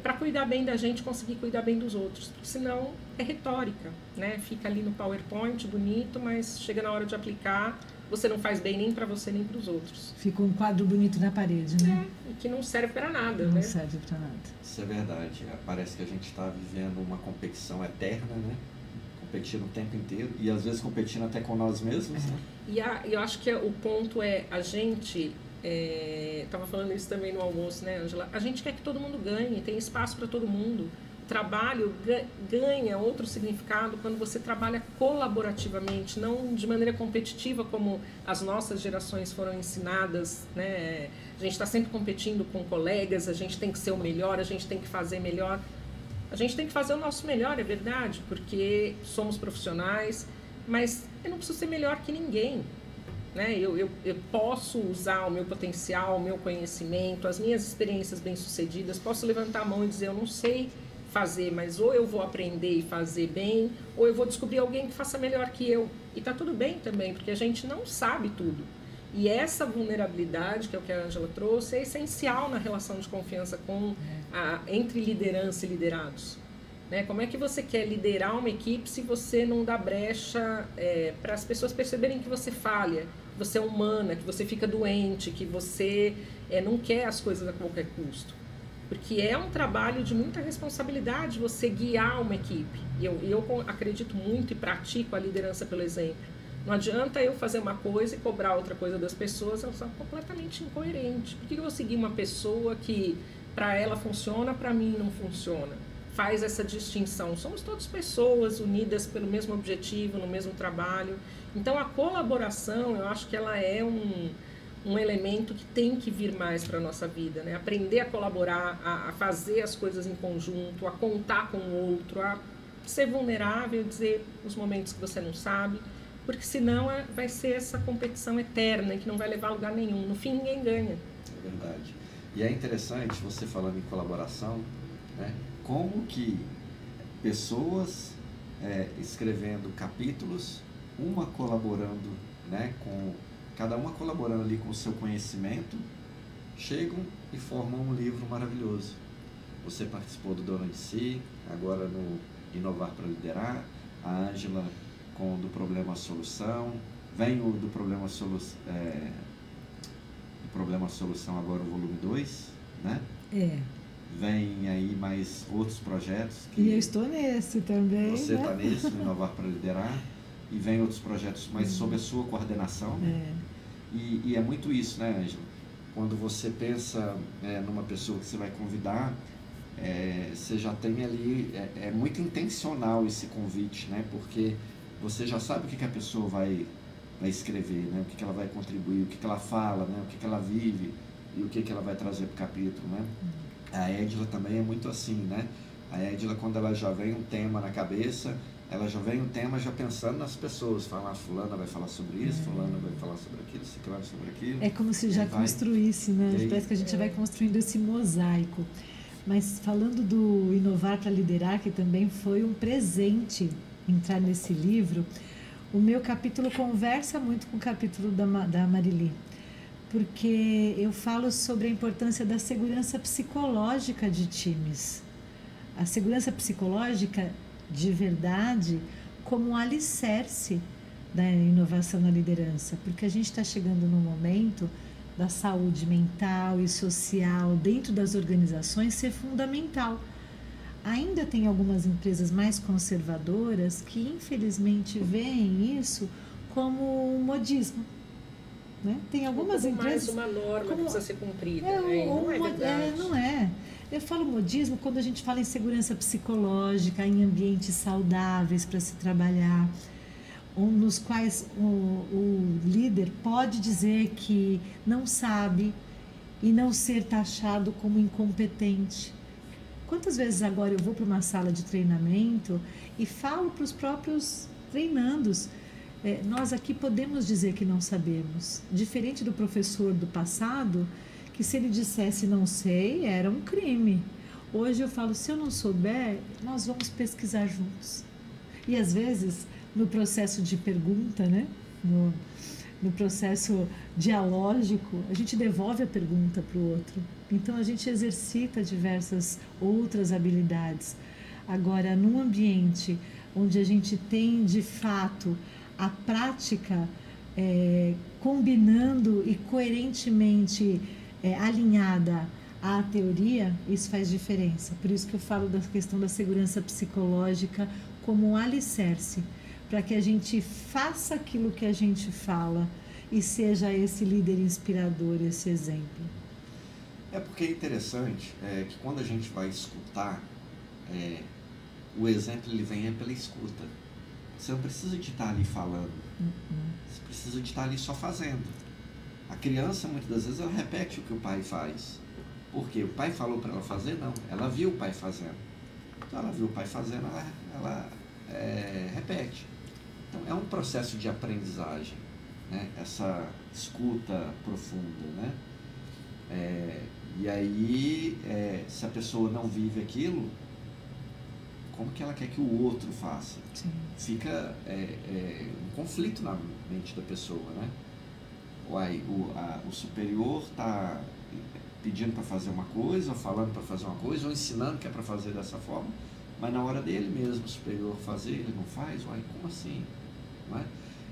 S2: para cuidar bem da gente, conseguir cuidar bem dos outros, porque senão é retórica, né? Fica ali no PowerPoint bonito, mas chega na hora de aplicar, você não faz bem nem para você nem para os outros.
S3: Fica um quadro bonito na parede, né?
S2: E que não serve para nada,
S3: não
S2: né?
S3: Não serve para nada.
S1: Isso é verdade. Parece que a gente está vivendo uma competição eterna, né? Competindo o tempo inteiro e às vezes competindo até com nós mesmos, né?
S2: E eu acho que o ponto é a gente estava falando isso também no almoço, né, Ângela? A gente quer que todo mundo ganhe, tem espaço para todo mundo. O trabalho ganha outro significado quando você trabalha colaborativamente, não de maneira competitiva como as nossas gerações foram ensinadas, né? A gente está sempre competindo com colegas, a gente tem que ser o melhor, a gente tem que fazer melhor. A gente tem que fazer o nosso melhor, é verdade, porque somos profissionais, mas eu não preciso ser melhor que ninguém, né? Eu posso usar o meu potencial, o meu conhecimento, as minhas experiências bem-sucedidas, posso levantar a mão e dizer, eu não sei fazer, mas ou eu vou aprender e fazer bem, ou eu vou descobrir alguém que faça melhor que eu. E tá tudo bem também, porque a gente não sabe tudo. E essa vulnerabilidade, que é o que a Ângela trouxe, é essencial na relação de confiança entre liderança e liderados. Né? Como é que você quer liderar uma equipe se você não dá brecha para as pessoas perceberem que você falha, que você é humana, que você fica doente, que você não quer as coisas a qualquer custo? Porque é um trabalho de muita responsabilidade você guiar uma equipe. E eu acredito muito e pratico a liderança pelo exemplo. Não adianta eu fazer uma coisa e cobrar outra coisa das pessoas, eu sou completamente incoerente. Por que eu vou seguir uma pessoa que para ela funciona, para mim não funciona? Faz essa distinção. Somos todas pessoas unidas pelo mesmo objetivo, no mesmo trabalho. Então a colaboração, eu acho que ela é um elemento que tem que vir mais para a nossa vida, né? Aprender a colaborar, a fazer as coisas em conjunto, a contar com o outro, a ser vulnerável, dizer os momentos que você não sabe, porque senão vai ser essa competição eterna que não vai levar a lugar nenhum. No fim, ninguém ganha.
S1: É verdade. E é interessante, você falando em colaboração, né? Como que pessoas escrevendo capítulos, uma colaborando, né, cada uma colaborando ali com o seu conhecimento, chegam e formam um livro maravilhoso. Você participou do Dona de Si, agora no Inovar para Liderar, a Ângela com do Problema Solução, vem o do Problema Solução agora o volume 2, né? Vem aí mais outros projetos.
S3: E eu estou nesse também.
S1: Você está nesse, no Inovar para Liderar, e vem outros projetos mais sob a sua coordenação. E é muito isso, né, Ângela? Quando você pensa numa pessoa que você vai convidar, você já tem ali, é muito intencional esse convite, né? Porque você já sabe o que a pessoa vai escrever, né? O que ela vai contribuir, o que ela fala, né? O que ela vive e o que ela vai trazer para o capítulo, né? A Edila também é muito assim, né? A Edila, quando ela já vem um tema na cabeça, ela já vem um tema já pensando nas pessoas, falar, fulana vai falar sobre isso, fulana vai falar sobre aquilo, ciclano sobre aquilo.
S3: É como se já construísse, né? Parece que a gente vai construindo esse mosaico. Mas falando do Inovar para Liderar, que também foi um presente entrar nesse livro, o meu capítulo conversa muito com o capítulo da Marili, porque eu falo sobre a importância da segurança psicológica de times. A segurança psicológica de verdade como um alicerce da inovação na liderança, porque a gente está chegando no momento da saúde mental e social dentro das organizações ser fundamental. Ainda tem algumas empresas mais conservadoras que infelizmente veem isso como um modismo. Né? Tem algumas empresas...
S2: mais uma norma que precisa ser cumprida.
S3: Não é verdade. Não é. Eu falo modismo quando a gente fala em segurança psicológica, em ambientes saudáveis para se trabalhar, nos quais o líder pode dizer que não sabe e não ser taxado como incompetente. Quantas vezes agora eu vou para uma sala de treinamento e falo para os próprios treinandos, nós aqui podemos dizer que não sabemos, diferente do professor do passado, que se ele dissesse não sei, era um crime. Hoje eu falo, se eu não souber, nós vamos pesquisar juntos. E às vezes, no processo de pergunta, né? No processo dialógico, a gente devolve a pergunta para o outro. Então, a gente exercita diversas outras habilidades. Agora, num ambiente onde a gente tem, de fato, a prática combinando e coerentemente alinhada à teoria, isso faz diferença. Por isso que eu falo da questão da segurança psicológica como um alicerce, para que a gente faça aquilo que a gente fala e seja esse líder inspirador, esse exemplo.
S1: Porque é interessante que quando a gente vai escutar, o exemplo ele vem pela escuta. Você não precisa de estar ali falando, você precisa de estar ali só fazendo. A criança, muitas das vezes, ela repete o que o pai faz. Por quê? O pai falou para ela fazer? Não, ela viu o pai fazendo. Então, ela viu o pai fazendo, ela repete. Então, é um processo de aprendizagem, né? Essa escuta profunda, né? E aí, se a pessoa não vive aquilo, como que ela quer que o outro faça?
S3: Sim.
S1: Fica um conflito na mente da pessoa, né? O superior está pedindo para fazer uma coisa, ou falando para fazer uma coisa, ou ensinando que é para fazer dessa forma, mas na hora dele mesmo, o superior fazer, ele não faz, como assim? Não é?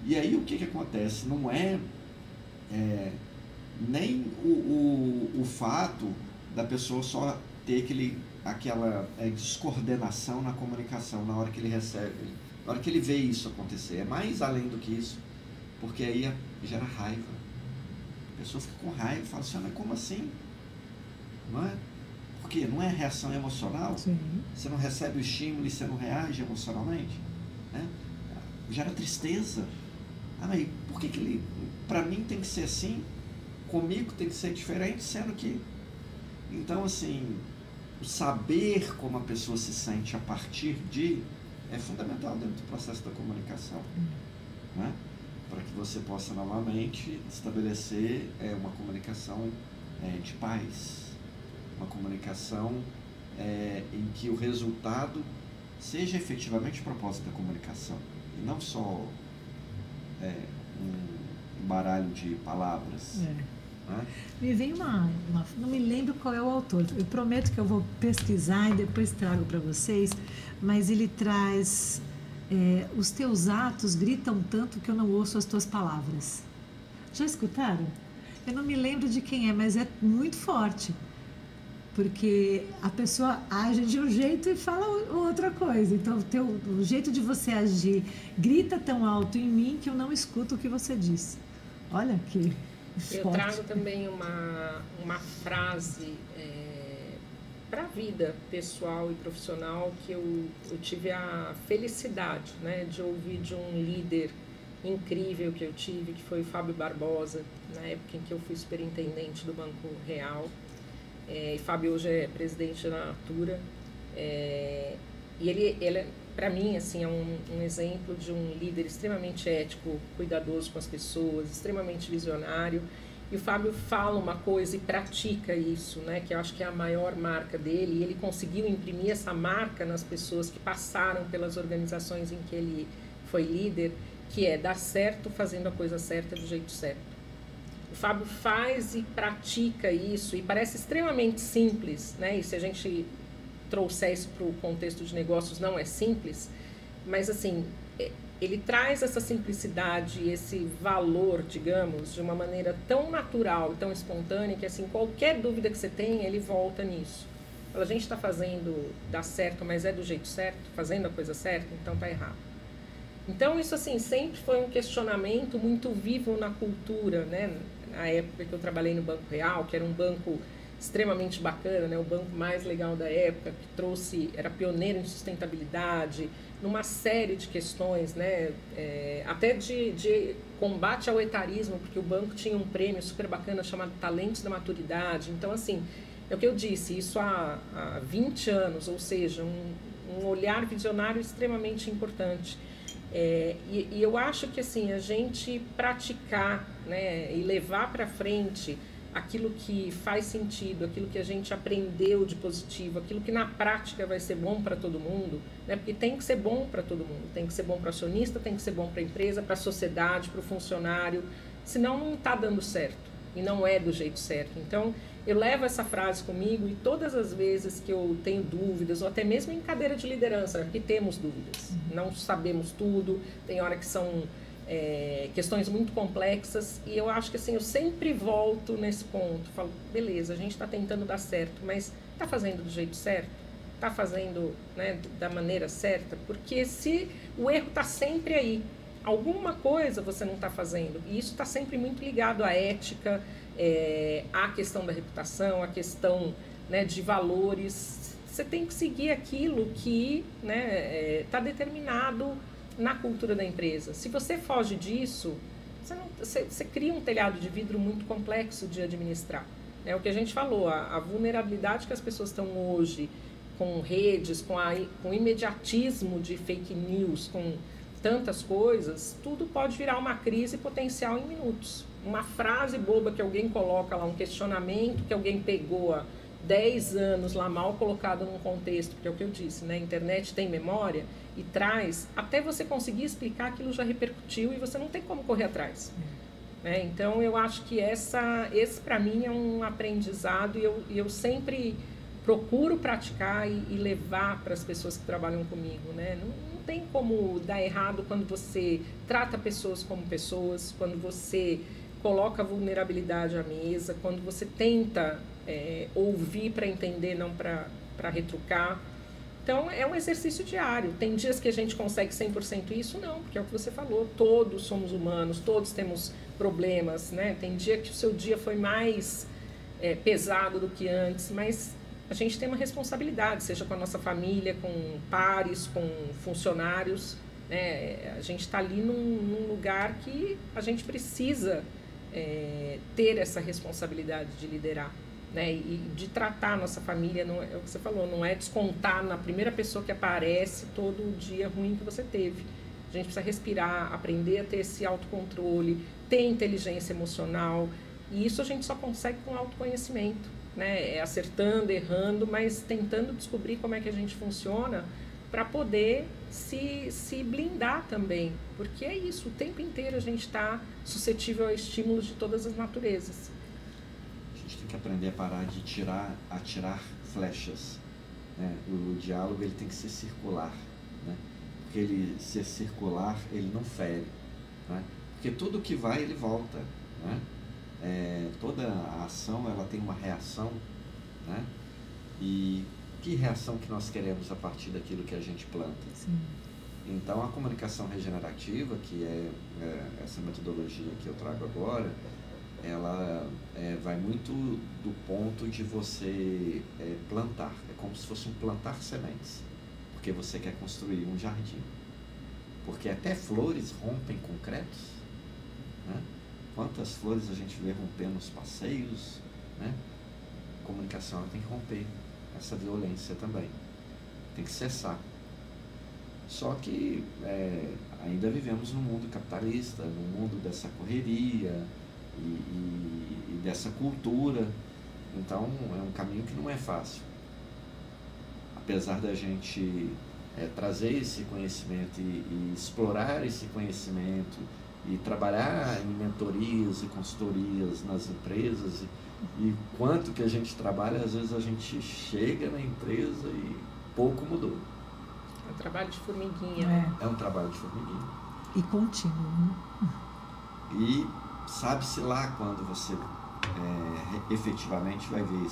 S1: E aí o que acontece? Não nem o fato da pessoa só ter aquela descoordenação na comunicação na hora que ele recebe, na hora que ele vê isso acontecer. É mais além do que isso, porque aí gera raiva. A pessoa fica com raiva, fala assim, mas como assim? Não é? Porque não é reação emocional?
S3: Sim.
S1: Você não recebe o estímulo e você não reage emocionalmente? Né? Gera tristeza. Mas por que ele, para mim tem que ser assim, comigo tem que ser diferente, sendo que... Então, assim, o saber como a pessoa se sente a partir de é fundamental dentro do processo da comunicação, né? Para que você possa novamente estabelecer uma comunicação de paz, uma comunicação em que o resultado seja efetivamente o propósito da comunicação, e não só um baralho de palavras. Né?
S3: Me vem não me lembro qual é o autor, eu prometo que eu vou pesquisar e depois trago para vocês, mas ele traz os teus atos gritam tanto que eu não ouço as tuas palavras. Já escutaram? Eu não me lembro de quem é, mas é muito forte, porque a pessoa age de um jeito e fala outra coisa. Então o jeito de você agir grita tão alto em mim que eu não escuto o que você diz. Olha que
S2: eu
S3: forte.
S2: trago também uma frase para a vida pessoal e profissional que eu tive a felicidade, né, de ouvir de um líder incrível que eu tive, que foi o Fábio Barbosa, na época em que eu fui superintendente do Banco Real. E Fábio hoje é presidente da Natura. E ele para mim, assim, é um exemplo de um líder extremamente ético, cuidadoso com as pessoas, extremamente visionário. E o Fábio fala uma coisa e pratica isso, né? Que eu acho que é a maior marca dele. E ele conseguiu imprimir essa marca nas pessoas que passaram pelas organizações em que ele foi líder, que é dar certo fazendo a coisa certa do jeito certo. O Fábio faz e pratica isso e parece extremamente simples, né? E se a gente trouxer isso para o contexto de negócios, não é simples, mas assim, ele traz essa simplicidade, esse valor, digamos, de uma maneira tão natural e tão espontânea que assim, qualquer dúvida que você tem, ele volta nisso. A gente está fazendo, dá certo, mas é do jeito certo, fazendo a coisa certa, então tá errado. Então isso assim, sempre foi um questionamento muito vivo na cultura, né? Na época que eu trabalhei no Banco Real, que era um banco extremamente bacana, né? O banco mais legal da época, que era pioneiro em sustentabilidade, numa série de questões, né? Até de combate ao etarismo, porque o banco tinha um prêmio super bacana chamado Talentos da Maturidade. Então, assim, é o que eu disse, isso há 20 anos, ou seja, um olhar visionário extremamente importante. E eu acho que assim, a gente praticar, né, e levar para frente aquilo que faz sentido, aquilo que a gente aprendeu de positivo, aquilo que na prática vai ser bom para todo mundo, né? Porque tem que ser bom para todo mundo, tem que ser bom para o acionista, tem que ser bom para a empresa, para a sociedade, para o funcionário, senão não está dando certo e não é do jeito certo. Então eu levo essa frase comigo e todas as vezes que eu tenho dúvidas, ou até mesmo em cadeira de liderança, porque temos dúvidas, não sabemos tudo, tem hora que são questões muito complexas, e eu acho que assim, eu sempre volto nesse ponto, falo, beleza, a gente está tentando dar certo, mas está fazendo do jeito certo? Está fazendo, né, da maneira certa? Porque se o erro está sempre aí, alguma coisa você não está fazendo, e isso está sempre muito ligado à ética, à questão da reputação, à questão, né, de valores. Você tem que seguir aquilo que, né, está determinado na cultura da empresa. Se você foge disso, você cria um telhado de vidro muito complexo de administrar. É o que a gente falou, a vulnerabilidade que as pessoas estão hoje com redes, com o imediatismo de fake news, com tantas coisas, tudo pode virar uma crise potencial em minutos. Uma frase boba que alguém coloca lá, um questionamento que alguém pegou há 10 anos lá mal colocado num contexto, porque é o que eu disse, né? A internet tem memória e traz, até você conseguir explicar, aquilo já repercutiu e você não tem como correr atrás. Né? Então eu acho que esse para mim é um aprendizado, e eu sempre procuro praticar e levar para as pessoas que trabalham comigo. Né? Não tem como dar errado quando você trata pessoas como pessoas, quando você coloca a vulnerabilidade à mesa, quando você tenta ouvir para entender, não para retrucar. Então, é um exercício diário. Tem dias que a gente consegue 100% isso? Não, porque é o que você falou, todos somos humanos, todos temos problemas, né? Tem dia que o seu dia foi mais pesado do que antes, mas a gente tem uma responsabilidade, seja com a nossa família, com pares, com funcionários, né? A gente está ali num lugar que a gente precisa ter essa responsabilidade de liderar. Né, e de tratar a nossa família, não é o que você falou, não é descontar na primeira pessoa que aparece todo o dia ruim que você teve. A gente precisa respirar, aprender a ter esse autocontrole, ter inteligência emocional, e isso a gente só consegue com autoconhecimento, né? Acertando, errando, mas tentando descobrir como é que a gente funciona para poder se blindar também, porque é isso, o tempo inteiro a gente está suscetível a estímulos de todas as naturezas.
S1: A gente tem que aprender a parar de atirar flechas, né? O diálogo ele tem que ser circular, né? Porque ele ser circular, ele não fere, né? Porque tudo que vai, ele volta, né? Toda a ação, ela tem uma reação, né? E que reação que nós queremos a partir daquilo que a gente planta?
S3: Sim.
S1: Então, a comunicação regenerativa, que é essa metodologia que eu trago agora, ela vai muito do ponto de você plantar. É como se fosse um plantar sementes, porque você quer construir um jardim. Porque até flores rompem concretos, né? Quantas flores a gente vê rompendo nos passeios, né? A comunicação ela tem que romper essa violência também, tem que cessar. Só que ainda vivemos num mundo capitalista, num mundo dessa correria e dessa cultura. Então é um caminho que não é fácil. Apesar da gente trazer esse conhecimento e explorar esse conhecimento e trabalhar em mentorias e consultorias nas empresas, e quanto que a gente trabalha, às vezes a gente chega na empresa e pouco mudou.
S2: É um trabalho de formiguinha.
S1: É um trabalho de formiguinha.
S3: E contínuo, né?
S1: E sabe-se lá quando você efetivamente vai ver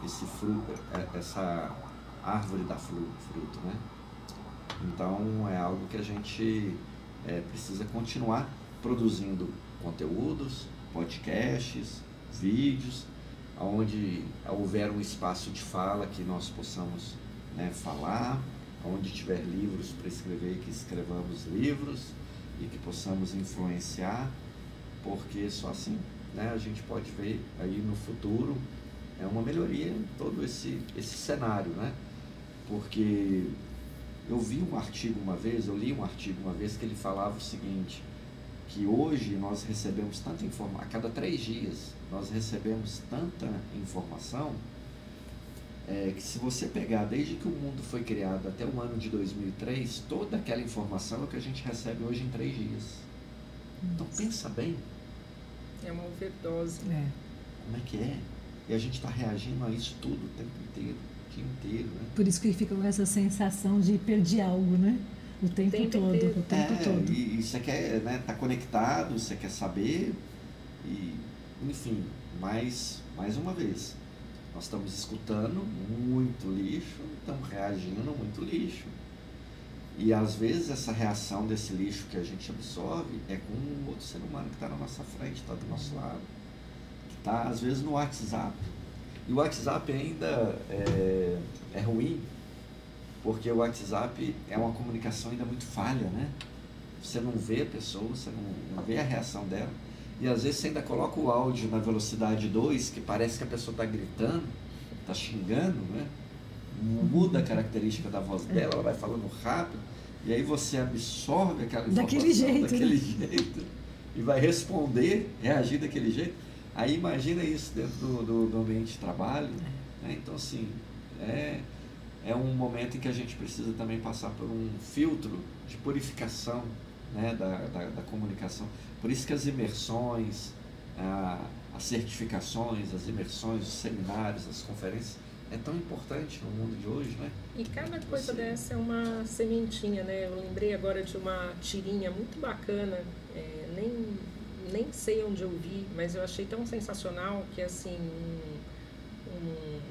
S1: esse fruto, essa árvore dá fruto, né? Então é algo que a gente precisa continuar produzindo conteúdos, podcasts, vídeos, onde houver um espaço de fala que nós possamos falar, onde tiver livros para escrever, que escrevamos livros e que possamos influenciar, porque só assim a gente pode ver aí no futuro uma melhoria em todo esse cenário, né? Porque eu li um artigo uma vez que ele falava o seguinte, que hoje nós recebemos tanta informação, a cada 3 dias nós recebemos tanta informação, que se você pegar desde que o mundo foi criado até o ano de 2003, toda aquela informação é o que a gente recebe hoje em 3 dias. Então pensa bem.
S2: É uma overdose.
S1: Como é que é? E a gente está reagindo a isso tudo o tempo inteiro, o dia inteiro, né?
S3: Por isso que fica com essa sensação de perder algo, né? O tempo todo.
S1: E você quer tá conectado, você quer saber, e enfim, mais uma vez, nós estamos escutando muito lixo, estamos reagindo muito lixo. E às vezes essa reação desse lixo que a gente absorve é com um outro ser humano que está na nossa frente, está do nosso lado, que está às vezes no WhatsApp. E o WhatsApp ainda é ruim, porque o WhatsApp é uma comunicação ainda muito falha, né? Você não vê a pessoa, você não vê a reação dela. E às vezes você ainda coloca o áudio na velocidade 2, que parece que a pessoa está gritando, está xingando, né? Muda a característica da voz dela, ela vai falando rápido, e aí você absorve aquela informação daquele jeito e vai reagir daquele jeito. Aí imagina isso dentro do ambiente de trabalho, né? Então assim, é um momento em que a gente precisa também passar por um filtro de purificação, né, da comunicação. Por isso que as imersões, as certificações, as imersões, os seminários, as conferências, é tão importante no mundo de hoje, né?
S2: E cada coisa dessa é uma sementinha, né? Eu lembrei agora de uma tirinha muito bacana, nem sei onde eu vi, mas eu achei tão sensacional, que assim,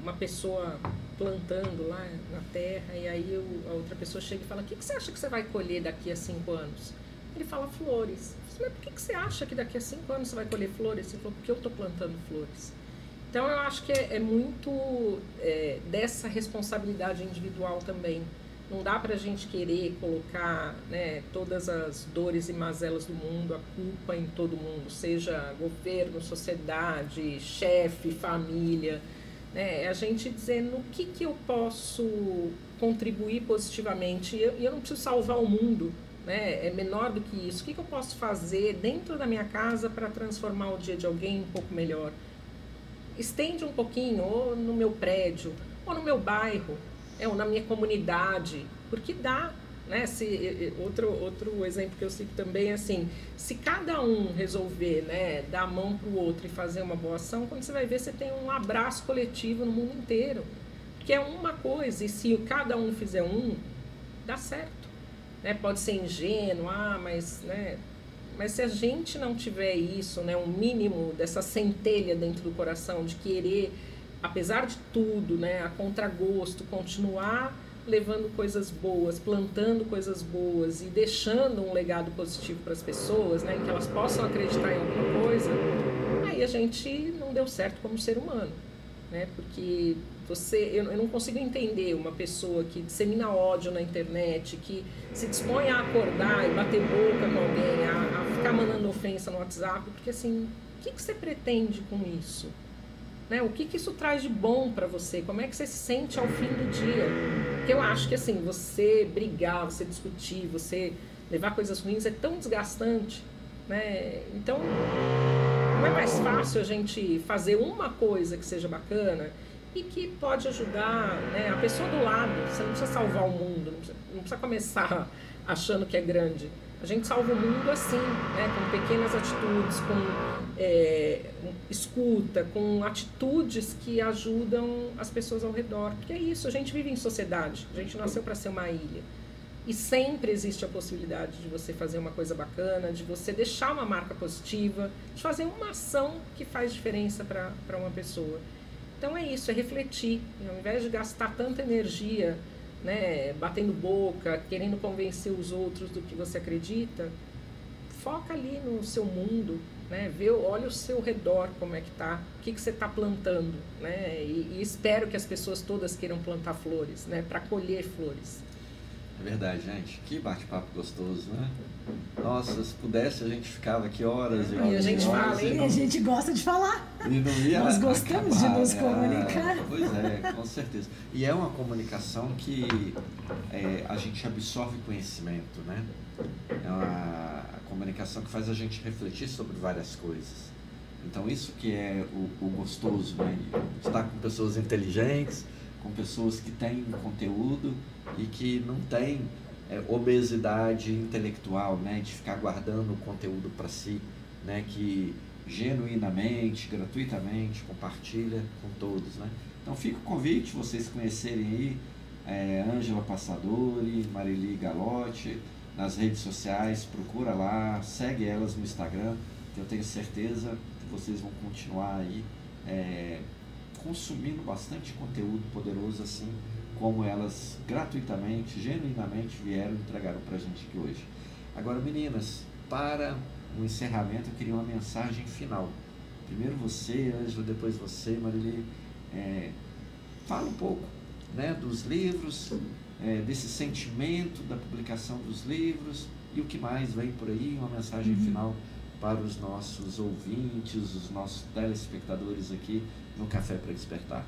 S2: uma pessoa plantando lá na terra, e aí a outra pessoa chega e fala: o que você acha que você vai colher daqui a 5 anos? Ele fala: flores. Mas por que você acha que daqui a 5 anos você vai colher flores? Ele falou: porque eu estou plantando flores. Então eu acho que é muito dessa responsabilidade individual também. Não dá para a gente querer colocar, né, todas as dores e mazelas do mundo, a culpa em todo mundo, seja governo, sociedade, chefe, família. Né? É a gente dizer no que eu posso contribuir positivamente. E eu não preciso salvar o mundo, né? É menor do que isso. O que eu posso fazer dentro da minha casa para transformar o dia de alguém um pouco melhor? Estende um pouquinho, ou no meu prédio, ou no meu bairro, ou na minha comunidade, porque dá, né? Outro exemplo que eu cito também é assim: se cada um resolver, né, dar a mão para o outro e fazer uma boa ação, quando você vai ver, você tem um abraço coletivo no mundo inteiro, porque é uma coisa, e se cada um fizer dá certo, né? Pode ser ingênuo, mas, né, mas se a gente não tiver isso, né, um mínimo dessa centelha dentro do coração de querer, apesar de tudo, né, a contragosto, continuar levando coisas boas, plantando coisas boas e deixando um legado positivo para as pessoas, né, em que elas possam acreditar em alguma coisa, aí a gente não deu certo como ser humano, né, porque eu não consigo entender uma pessoa que dissemina ódio na internet, que se dispõe a acordar e bater boca com alguém, a ficar mandando ofensa no WhatsApp, porque assim, o que você pretende com isso? Né? O que isso traz de bom para você? Como é que você se sente ao fim do dia? Porque eu acho que assim, você brigar, você discutir, você levar coisas ruins é tão desgastante, né? Então, não é mais fácil a gente fazer uma coisa que seja bacana e que pode ajudar, né, a pessoa do lado? Você não precisa salvar o mundo, não precisa começar achando que é grande. A gente salva o mundo assim, né, com pequenas atitudes, com escuta, com atitudes que ajudam as pessoas ao redor. Porque é isso, a gente vive em sociedade, a gente nasceu para ser uma ilha. E sempre existe a possibilidade de você fazer uma coisa bacana, de você deixar uma marca positiva, de fazer uma ação que faz diferença para uma pessoa. Então é isso, é refletir. E ao invés de gastar tanta energia, né, batendo boca, querendo convencer os outros do que você acredita, foca ali no seu mundo, né, olha o seu redor, como é que tá, o que você está plantando, né, e espero que as pessoas todas queiram plantar flores, né, para colher flores.
S1: É verdade, gente. Que bate-papo gostoso, né? Nossa, se pudesse, a gente ficava aqui horas e horas.
S2: E a gente fala,
S3: e a gente gosta de falar.
S1: E não ia
S3: Nós gostamos
S1: acabar,
S3: de nos comunicar.
S1: Pois é, com certeza. E é uma comunicação que a gente absorve conhecimento, né? É uma comunicação que faz a gente refletir sobre várias coisas. Então, isso que é o gostoso, né? Estar com pessoas inteligentes, com pessoas que têm conteúdo e que não têm obesidade intelectual, né, de ficar guardando o conteúdo para si, né, que genuinamente, gratuitamente compartilha com todos, né. Então fica o convite, vocês conhecerem aí Ângela Passadori, Marili Galotti, nas redes sociais, procura lá, segue elas no Instagram, que eu tenho certeza que vocês vão continuar aí consumindo bastante conteúdo poderoso, assim como elas gratuitamente, genuinamente vieram e entregaram para a gente aqui hoje. Agora, meninas, para o encerramento, eu queria uma mensagem final. Primeiro você, Ângela, depois você, Marili. Fala um pouco, né, dos livros, desse sentimento da publicação dos livros e o que mais vem por aí, uma mensagem final para os nossos ouvintes, os nossos telespectadores aqui no Café para Despertar.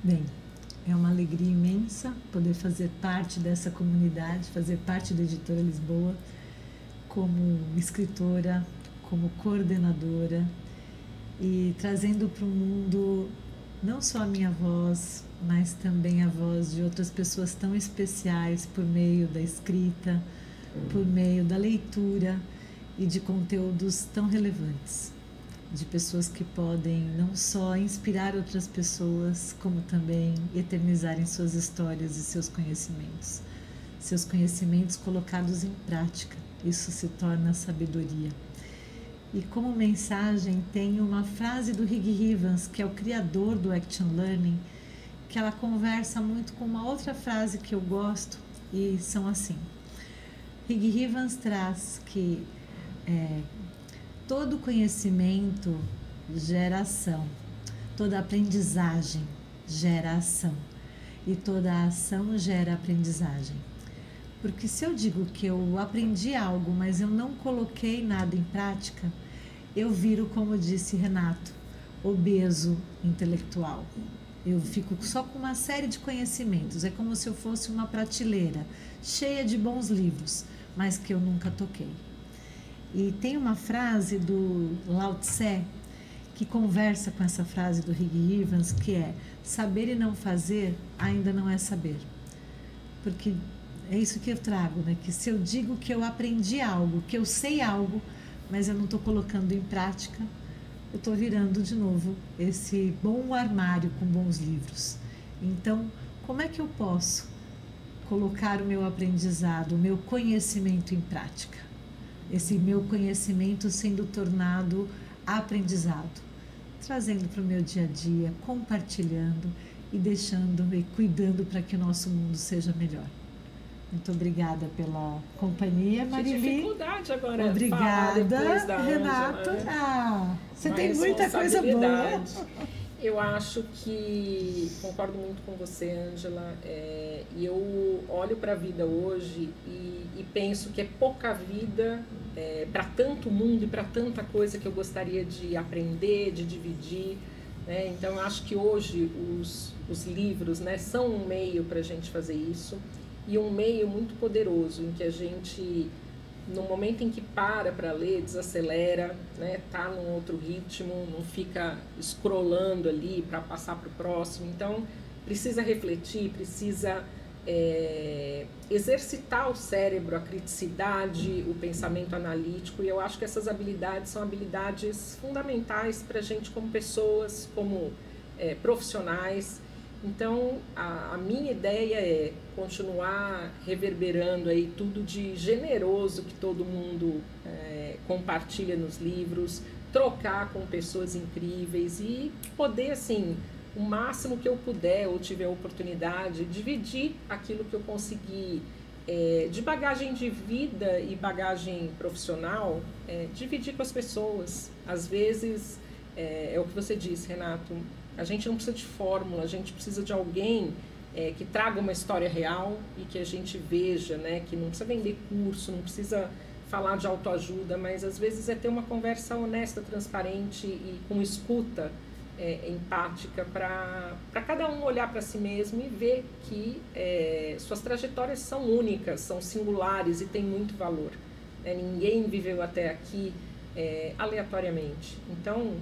S3: Bem, é uma alegria imensa poder fazer parte dessa comunidade, fazer parte da Editora Lisboa, como escritora, como coordenadora, e trazendo para o mundo não só a minha voz, mas também a voz de outras pessoas tão especiais por meio da escrita, por meio da leitura e de conteúdos tão relevantes, de pessoas que podem não só inspirar outras pessoas, como também eternizarem suas histórias e seus conhecimentos colocados em prática. Isso se torna sabedoria. E como mensagem tem uma frase do Higgy Evans, que é o criador do Action Learning, que ela conversa muito com uma outra frase que eu gosto, e são assim. Higgy Evans traz que todo conhecimento gera ação, toda aprendizagem gera ação e toda ação gera aprendizagem. Porque se eu digo que eu aprendi algo, mas eu não coloquei nada em prática, eu viro, como disse Renato, obeso intelectual. Eu fico só com uma série de conhecimentos. É como se eu fosse uma prateleira cheia de bons livros, mas que eu nunca toquei. E tem uma frase do Lao Tse que conversa com essa frase do Higgy Evans, que é: saber e não fazer ainda não é saber. Porque é isso que eu trago, né? Que se eu digo que eu aprendi algo, que eu sei algo, mas eu não estou colocando em prática, eu estou virando de novo esse bom armário com bons livros. Então, como é que eu posso colocar o meu aprendizado, o meu conhecimento em prática? Esse meu conhecimento sendo tornado aprendizado, trazendo para o meu dia a dia, compartilhando e deixando e cuidando para que o nosso mundo seja melhor. Muito obrigada pela companhia, Marili.
S2: Que dificuldade agora.
S3: Obrigada, Renato. Você tem muita coisa boa.
S2: Eu acho que concordo muito com você, Ângela. E eu olho para a vida hoje e penso que é pouca vida para tanto mundo e para tanta coisa que eu gostaria de aprender, de dividir. Né? Então, eu acho que hoje os livros, né, são um meio para a gente fazer isso. E um meio muito poderoso, em que a gente, no momento em que para ler, desacelera, né, tá num outro ritmo, não fica scrollando ali para passar para o próximo. Então, precisa refletir, precisa exercitar o cérebro, a criticidade, o pensamento analítico. E eu acho que essas habilidades são habilidades fundamentais para a gente como pessoas, como profissionais. Então, a minha ideia é continuar reverberando aí tudo de generoso que todo mundo compartilha nos livros, trocar com pessoas incríveis e poder, assim, o máximo que eu puder ou tiver a oportunidade, dividir aquilo que eu consegui de bagagem de vida e bagagem profissional, dividir com as pessoas. Às vezes, é o que você disse, Renato, a gente não precisa de fórmula, a gente precisa de alguém que traga uma história real e que a gente veja, né, que não precisa vender curso, não precisa falar de autoajuda, mas às vezes é ter uma conversa honesta, transparente e com escuta empática para cada um olhar para si mesmo e ver que suas trajetórias são únicas, são singulares e têm muito valor. Ninguém viveu até aqui aleatoriamente. Então,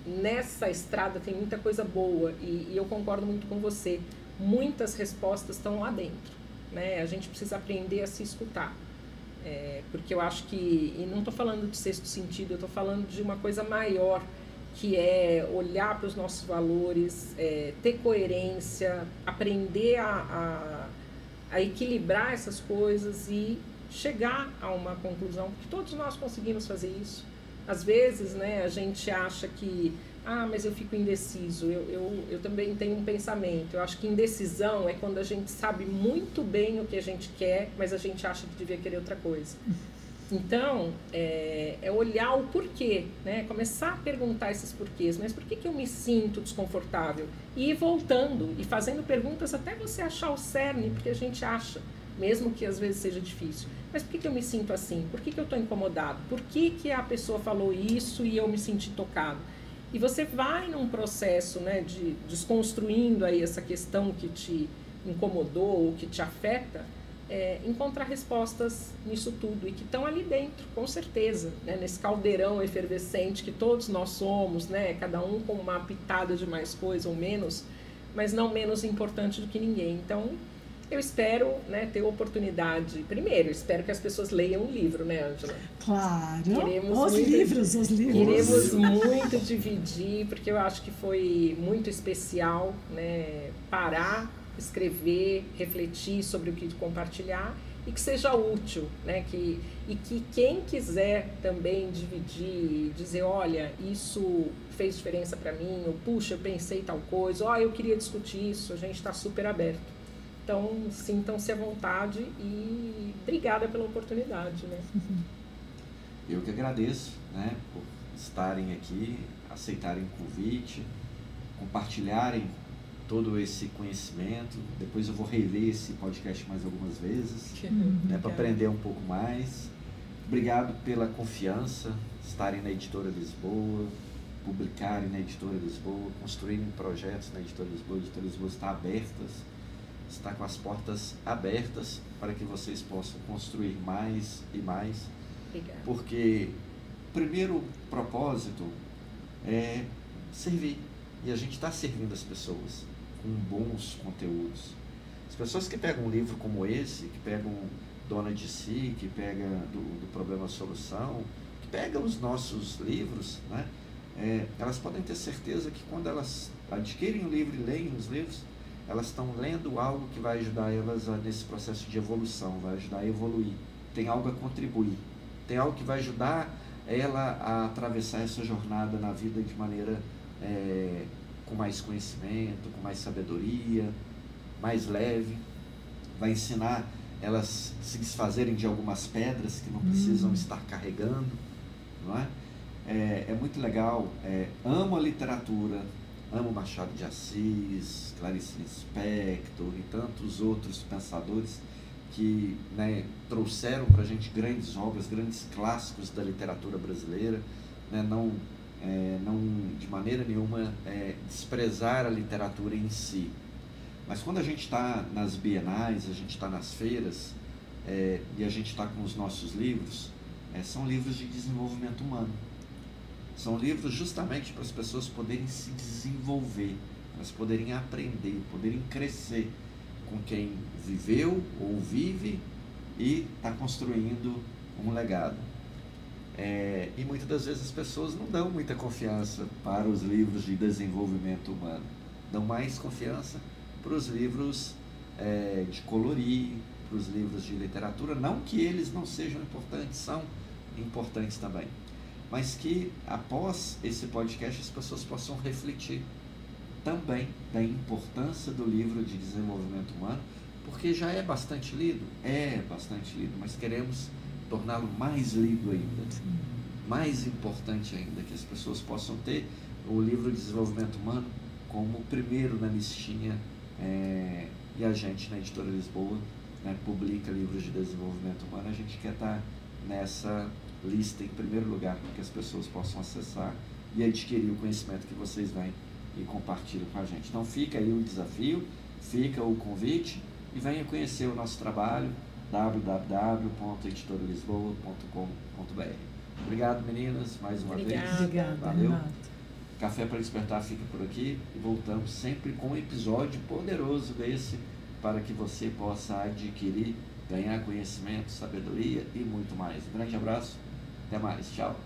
S2: nessa estrada tem muita coisa boa e eu concordo muito com você. Muitas respostas estão lá dentro, né? A gente precisa aprender a se escutar. Porque eu acho que, e não estou falando de sexto sentido, eu estou falando de uma coisa maior, que é olhar para os nossos valores, ter coerência, aprender a equilibrar essas coisas e chegar a uma conclusão, porque todos nós conseguimos fazer isso. Às vezes, né, a gente acha que, mas eu fico indeciso. Eu também tenho um pensamento. Eu acho que indecisão é quando a gente sabe muito bem o que a gente quer, mas a gente acha que devia querer outra coisa. Então, é olhar o porquê, né? Começar a perguntar esses porquês. Mas por que eu me sinto desconfortável? E ir voltando e fazendo perguntas até você achar o cerne, porque a gente acha, mesmo que às vezes seja difícil. Mas por que eu me sinto assim? Por que eu estou incomodado? Por que a pessoa falou isso e eu me senti tocado? E você vai num processo, né, de desconstruindo aí essa questão que te incomodou ou que te afeta, encontrar respostas nisso tudo e que estão ali dentro, com certeza, né, nesse caldeirão efervescente que todos nós somos, né, cada um com uma pitada de mais coisa ou menos, mas não menos importante do que ninguém. Então, eu espero, né, ter oportunidade. Primeiro, espero que as pessoas leiam o livro, né, Ângela?
S3: Claro, os livros.
S2: Queremos muito dividir, porque eu acho que foi muito especial, né, parar, escrever, refletir sobre o que compartilhar e que seja útil, né? E que quem quiser também dividir, dizer, olha, isso fez diferença para mim, ou puxa, eu pensei tal coisa, ó, eu queria discutir isso, a gente está super aberto. Então, sintam-se à vontade e obrigada pela oportunidade, né?
S1: Eu que agradeço, né, por estarem aqui, aceitarem o convite, compartilharem todo esse conhecimento. Depois eu vou rever esse podcast mais algumas vezes, né, para aprender um pouco mais. Obrigado pela confiança, estarem na Editora Lisboa, publicarem na Editora Lisboa, construírem projetos na Editora Lisboa. A Editora Lisboa está com as portas abertas para que vocês possam construir mais e mais.
S2: Obrigada.
S1: Porque o primeiro propósito é servir. E a gente está servindo as pessoas com bons conteúdos. As pessoas que pegam um livro como esse, que pegam Dona de Si, que pegam do Problema Solução, que pegam os nossos livros, né? Elas podem ter certeza que quando elas adquirem o livro e leem os livros, elas estão lendo algo que vai ajudar elas nesse processo de evolução, vai ajudar a evoluir. Tem algo a contribuir. Tem algo que vai ajudar ela a atravessar essa jornada na vida de maneira com mais conhecimento, com mais sabedoria, mais leve. Vai ensinar elas se desfazerem de algumas pedras que não precisam estar carregando, não é? É muito legal. Amo a literatura, amo Machado de Assis, Clarice Lispector e tantos outros pensadores que, né, trouxeram para a gente grandes obras, grandes clássicos da literatura brasileira, né, não de maneira nenhuma desprezar a literatura em si. Mas quando a gente está nas bienais, a gente está nas feiras, e a gente está com os nossos livros, são livros de desenvolvimento humano. São livros justamente para as pessoas poderem se desenvolver, elas poderem aprender, poderem crescer com quem viveu ou vive e está construindo um legado. E muitas das vezes as pessoas não dão muita confiança para os livros de desenvolvimento humano, dão mais confiança para os livros de colorir, para os livros de literatura, não que eles não sejam importantes, são importantes também, mas que após esse podcast as pessoas possam refletir também da importância do livro de desenvolvimento humano, porque já é bastante lido, mas queremos torná-lo mais lido ainda, mais importante ainda, que as pessoas possam ter o livro de desenvolvimento humano como primeiro na listinha, e a gente na Editora Lisboa, né, publica livros de desenvolvimento humano. A gente quer estar nessa lista em primeiro lugar, para que as pessoas possam acessar e adquirir o conhecimento que vocês vêm e compartilham com a gente. Então fica aí o desafio, fica o convite e venha conhecer o nosso trabalho, www.editoralisboa.com.br. Obrigado, meninas, mais uma vez.
S3: Obrigada,
S1: valeu.
S3: Renato.
S1: Café para Despertar fica por aqui e voltamos sempre com um episódio poderoso desse, para que você possa adquirir, ganhar conhecimento, sabedoria e muito mais. Um grande abraço, até mais, tchau.